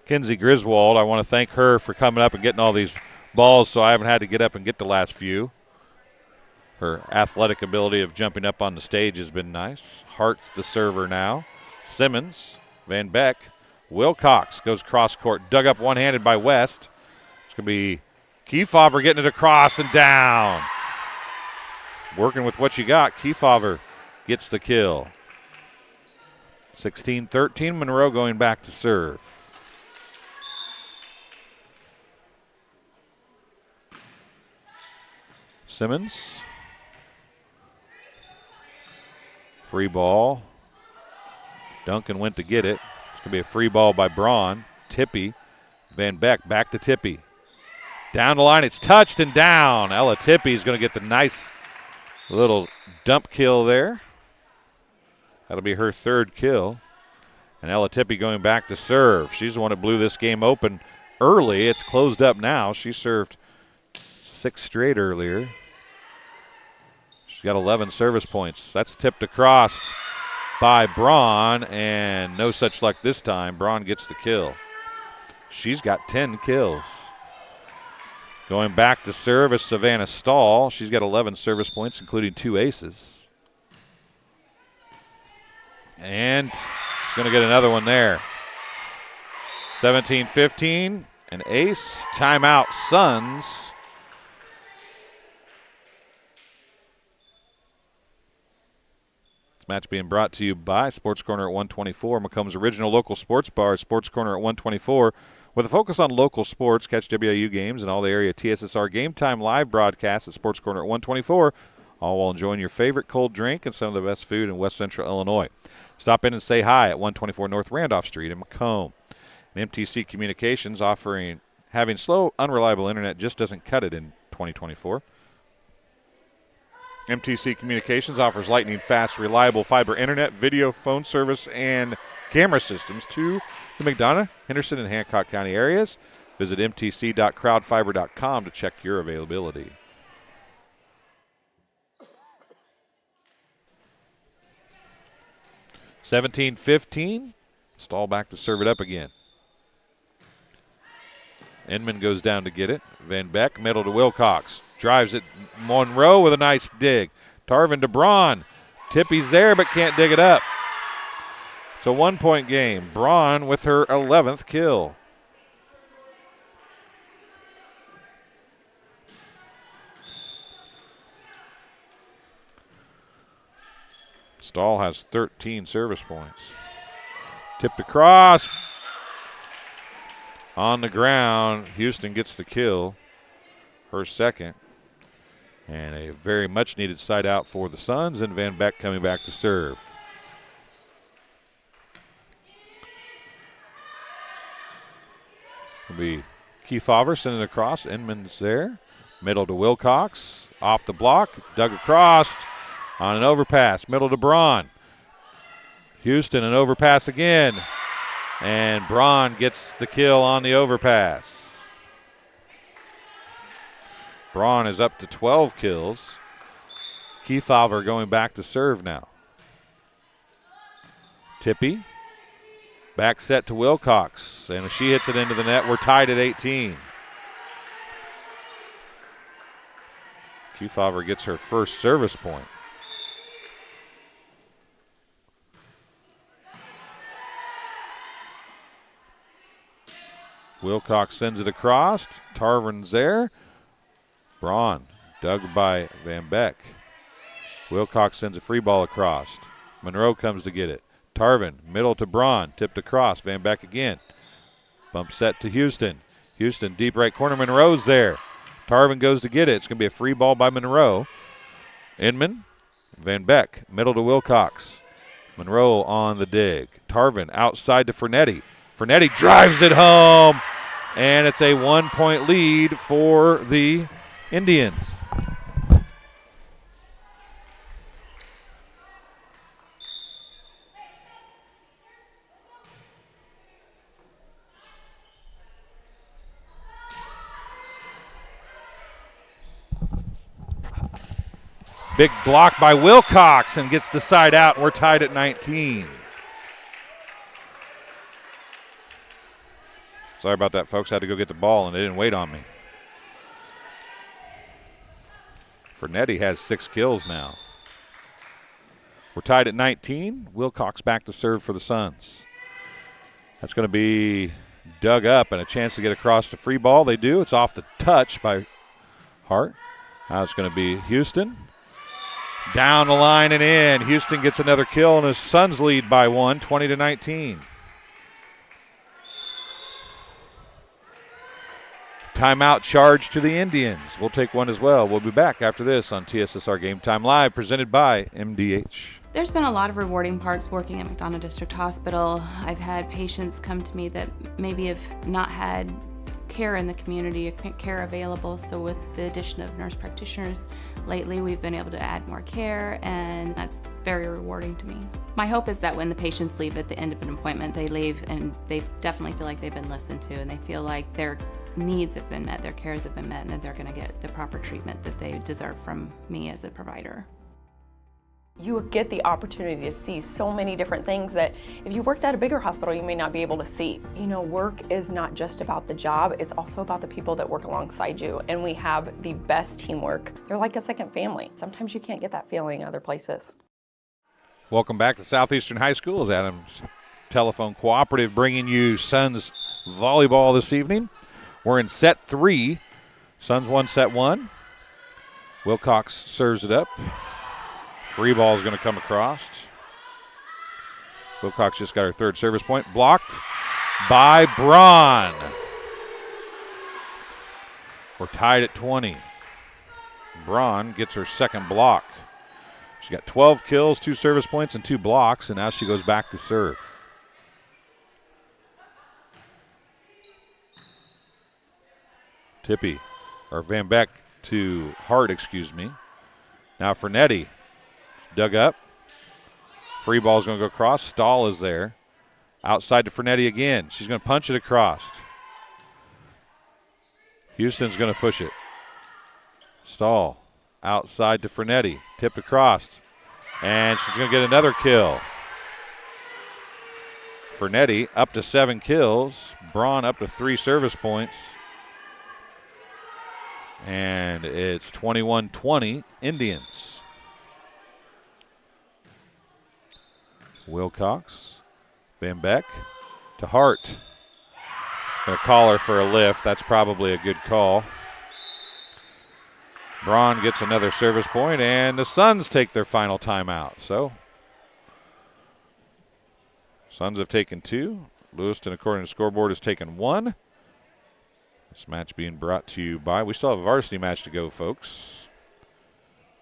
Kinsey Griswold, I want to thank her for coming up and getting all these balls so I haven't had to get up and get the last few. Her athletic ability of jumping up on the stage has been nice. Hart's the server now. Simmons, Van Beck. Wilcox goes cross court, dug up one-handed by West. It's going to be Kefauver getting it across and down. Working with what you got. Kefauver gets the kill. 16-13, Monroe going back to serve. Simmons. Free ball. Duncan went to get it. It's going to be a free ball by Braun. Tippy. Van Beck back to Tippy. Down the line, it's touched and down. Ella Tippy is going to get the nice little dump kill there. That'll be her 3rd kill. And Ella Tippy going back to serve. She's the one that blew this game open early. It's closed up now. She served 6 straight earlier. She's got 11 service points. That's tipped across by Braun, and no such luck this time. Braun gets the kill. She's got 10 kills. Going back to serve is Savannah Stahl. She's got 11 service points, including 2 aces. And she's going to get another one there. 17-15, an ace. Timeout, Suns. This match being brought to you by Sports Corner at 124, Macomb's original local sports bar, Sports Corner at 124. With a focus on local sports, catch WIU games and all the area TSSR Game Time live broadcasts at Sports Corner at 124, all while enjoying your favorite cold drink and some of the best food in West Central Illinois. Stop in and say hi at 124 North Randolph Street in Macomb. And MTC Communications having slow, unreliable internet just doesn't cut it in 2024. MTC Communications offers lightning-fast, reliable fiber internet, video, phone service, and camera systems to the McDonough, Henderson, and Hancock County areas. Visit mtc.crowdfiber.com to check your availability. (17-15). Stahl back to serve it up again. Inman goes down to get it. Van Beck, middle to Wilcox. Drives it. Monroe with a nice dig. Tarvin to Braun. Tippy's there but can't dig it up. It's a 1-point game. Braun with her 11th kill. Stahl has 13 service points. Tipped across. On the ground, Houston gets the kill. Her second. And a very much needed side out for the Suns, and Van Beck coming back to serve. It'll be Keith Favre sending it across. Inman's there. Middle to Wilcox. Off the block. Dug across on an overpass. Middle to Braun. Houston, an overpass again. And Braun gets the kill on the overpass. Braun is up to 12 kills. Kiefauver going back to serve now. Tippy. Back set to Wilcox. And if she hits it into the net, we're tied at 18. Kiefauver gets her first service point. Wilcox sends it across. Tarvin's there. Braun dug by Van Beck. Wilcox sends a free ball across. Monroe comes to get it. Tarvin, middle to Braun, tipped across. Van Beck again. Bump set to Houston. Houston, deep right corner. Monroe's there. Tarvin goes to get it. It's going to be a free ball by Monroe. Inman, Van Beck, middle to Wilcox. Monroe on the dig. Tarvin outside to Fernetti. Fernetti drives it home, and it's a 1-point lead for the Indians. Big block by Wilcox and gets the side out, and we're tied at 19. Sorry about that, folks. I had to go get the ball, and they didn't wait on me. Fernetti has 6 kills now. We're tied at 19. Wilcox back to serve for the Suns. That's going to be dug up and a chance to get across the free ball. They do. It's off the touch by Hart. Now it's going to be Houston. Down the line and in. Houston gets another kill, and the Suns lead by 1, 20-19. Timeout charge to the Indians. We'll take one as well. We'll be back after this on TSSR Game Time Live, presented by MDH. There's been a lot of rewarding parts working at McDonough District Hospital. I've had patients come to me that maybe have not had care in the community, care available. So with the addition of nurse practitioners lately, we've been able to add more care, and that's very rewarding to me. My hope is that when the patients leave at the end of an appointment, they leave and they definitely feel like they've been listened to, and they feel like their needs have been met, their cares have been met, and that they're going to get the proper treatment that they deserve from me as a provider. You get the opportunity to see so many different things that if you worked at a bigger hospital, you may not be able to see. You know, work is not just about the job, it's also about the people that work alongside you, and we have the best teamwork. They're like a second family. Sometimes you can't get that feeling other places. Welcome back to Southeastern High School as Adams Telephone Cooperative bringing you Suns volleyball this evening. We're in set 3. Suns won set 1. Wilcox serves it up. Free ball is going to come across. Wilcox just got her third service point. Blocked by Braun. We're tied at 20. Braun gets her second block. She's got 12 kills, 2 service points, and 2 blocks, and now she goes back to serve. Tippy, or Van Beck to Hart, excuse me. Now Fernetti. Dug up. Free ball is going to go across. Stahl is there. Outside to Fernetti again. She's going to punch it across. Houston's going to push it. Stahl outside to Fernetti. Tipped across. And she's going to get another kill. Fernetti up to 7 kills. Braun up to 3 service points. And it's 21-20 Indians. Wilcox, Van Beck to Hart. Going to call her for a lift. That's probably a good call. Braun gets another service point, and the Suns take their final timeout. So, Suns have taken 2. Lewiston, according to the scoreboard, has taken 1. This match being brought to you by, we still have a varsity match to go, folks.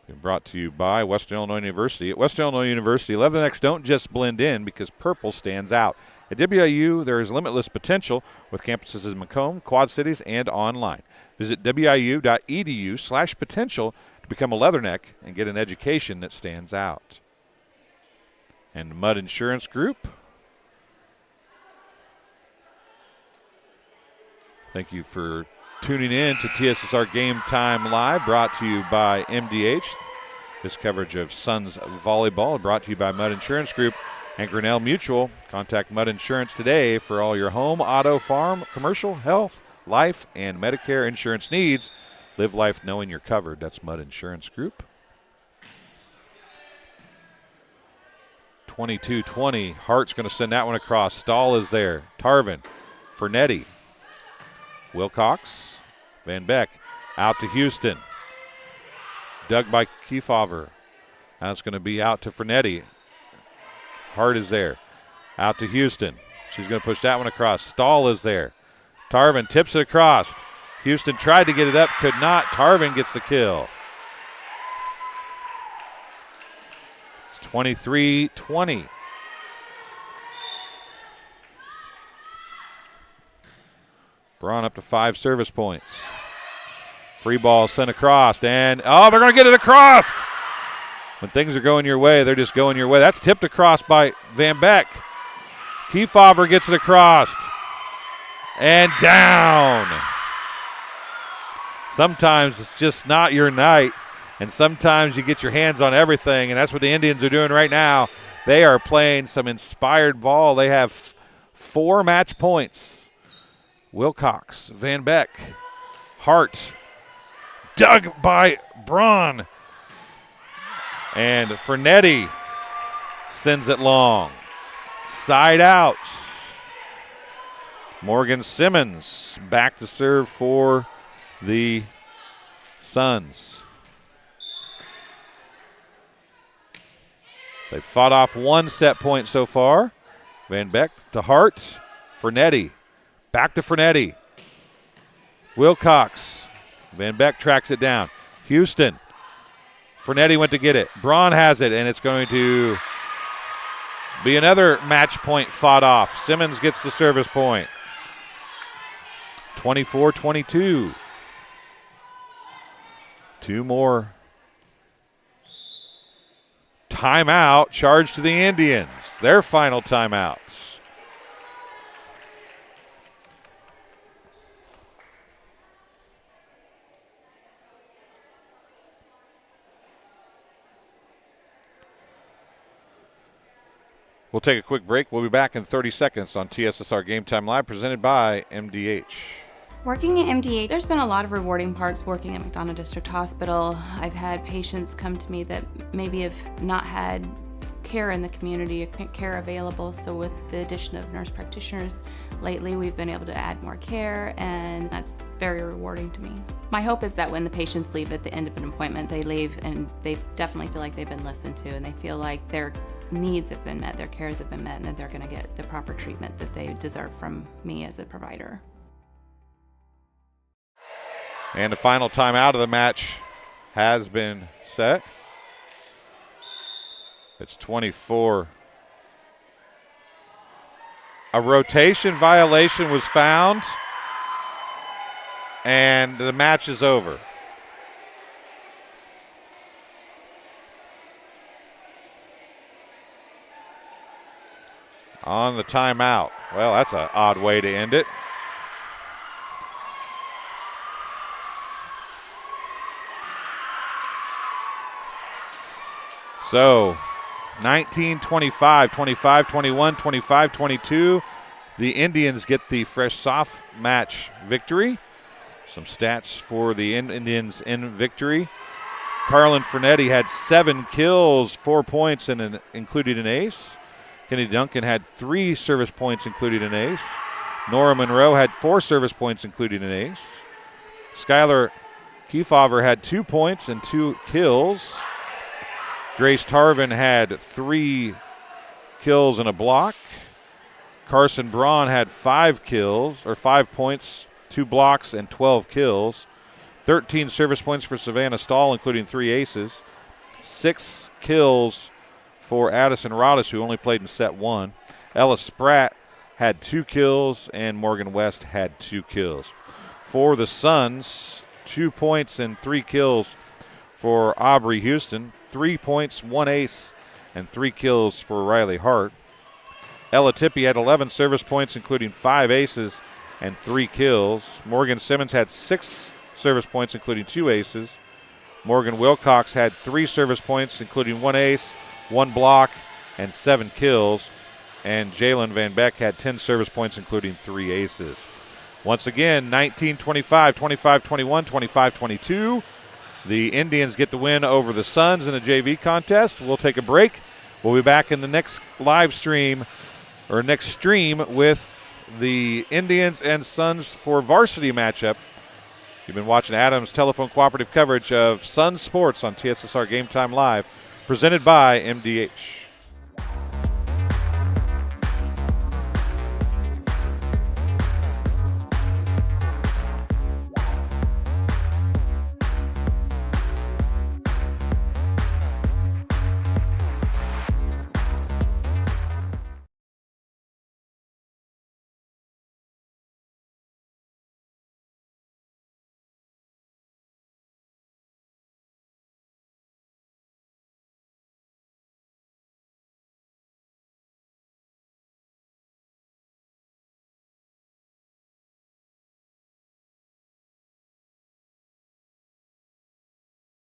Being brought to you by Western Illinois University. At Western Illinois University, Leathernecks don't just blend in because purple stands out. At WIU, there is limitless potential with campuses in Macomb, Quad Cities, and online. Visit wiu.edu/potential to become a Leatherneck and get an education that stands out. And Mudd Insurance Group. Thank you for tuning in to TSSR Game Time Live, brought to you by MDH. This coverage of Suns volleyball brought to you by Mudd Insurance Group and Grinnell Mutual. Contact Mudd Insurance today for all your home, auto, farm, commercial, health, life, and Medicare insurance needs. Live life knowing you're covered. That's Mudd Insurance Group. 22-20. Hart's going to send that one across. Stahl is there. Tarvin, Fernetti, Wilcox, Van Beck out to Houston. Dug by Kefauver. Now it's going to be out to Fernetti. Hart is there. Out to Houston. She's going to push that one across. Stahl is there. Tarvin tips it across. Houston tried to get it up, could not. Tarvin gets the kill. It's 23-20. Braun up to 5 service points. Free ball sent across, and they're going to get it across. When things are going your way, they're just going your way. That's tipped across by Van Beck. Kefauver gets it across. And down. Sometimes it's just not your night, and sometimes you get your hands on everything, and that's what the Indians are doing right now. They are playing some inspired ball. They have 4 match points. Wilcox, Van Beck, Hart, dug by Braun. And Fernetti sends it long. Side out. Morgan Simmons back to serve for the Suns. They fought off 1 set point so far. Van Beck to Hart. Fernetti. Back to Fernetti. Wilcox. Van Beck tracks it down. Houston. Fernetti went to get it. Braun has it, and it's going to be another match point fought off. Simmons gets the service point. 24-22. Two more. Timeout charged to the Indians. Their final timeouts. We'll take a quick break. We'll be back in 30 seconds on TSSR Game Time Live, presented by MDH. Working at MDH, there's been a lot of rewarding parts working at McDonough District Hospital. I've had patients come to me that maybe have not had care in the community, care available. So with the addition of nurse practitioners lately, we've been able to add more care, and that's very rewarding to me. My hope is that when the patients leave at the end of an appointment, they leave and they definitely feel like they've been listened to, and they feel like their needs have been met, their cares have been met, and that they're going to get the proper treatment that they deserve from me as a provider. And the final timeout of the match has been set. It's 24. A rotation violation was found, and the match is over. On the timeout. Well, that's an odd way to end it. So 19-25, 25-21, 25-22. The Indians get the fresh soft match victory. Some stats for the Indians in victory. Carlin Fernetti had 7 kills, 4 points, and including an ace. Kenny Duncan had 3 service points, including an ace. Nora Monroe had 4 service points, including an ace. Skylar Kefauver had 2 points and 2 kills. Grace Tarvin had 3 kills and a block. Carson Braun had 5 points, 2 blocks, and 12 kills. 13 service points for Savannah Stahl, including 3 aces. 6 kills for Addison Rodis, who only played in set 1. Ella Spratt had 2 kills, and Morgan West had 2 kills. For the Suns, 2 points and 3 kills for Aubrey Houston. 3 points, 1 ace, and 3 kills for Riley Hart. Ella Tippy had 11 service points, including 5 aces and 3 kills. Morgan Simmons had 6 service points, including 2 aces. Morgan Wilcox had 3 service points, including 1 ace, 1 block, and 7 kills. And Jalen Van Beck had 10 service points, including 3 aces. Once again, 19-25, 25-21, 25-22. The Indians get the win over the Suns in the JV contest. We'll take a break. We'll be back in the next live stream, or next stream, with the Indians and Suns for varsity matchup. You've been watching Adams Telephone Cooperative coverage of Suns Sports on TSSR Game Time Live, presented by MDH.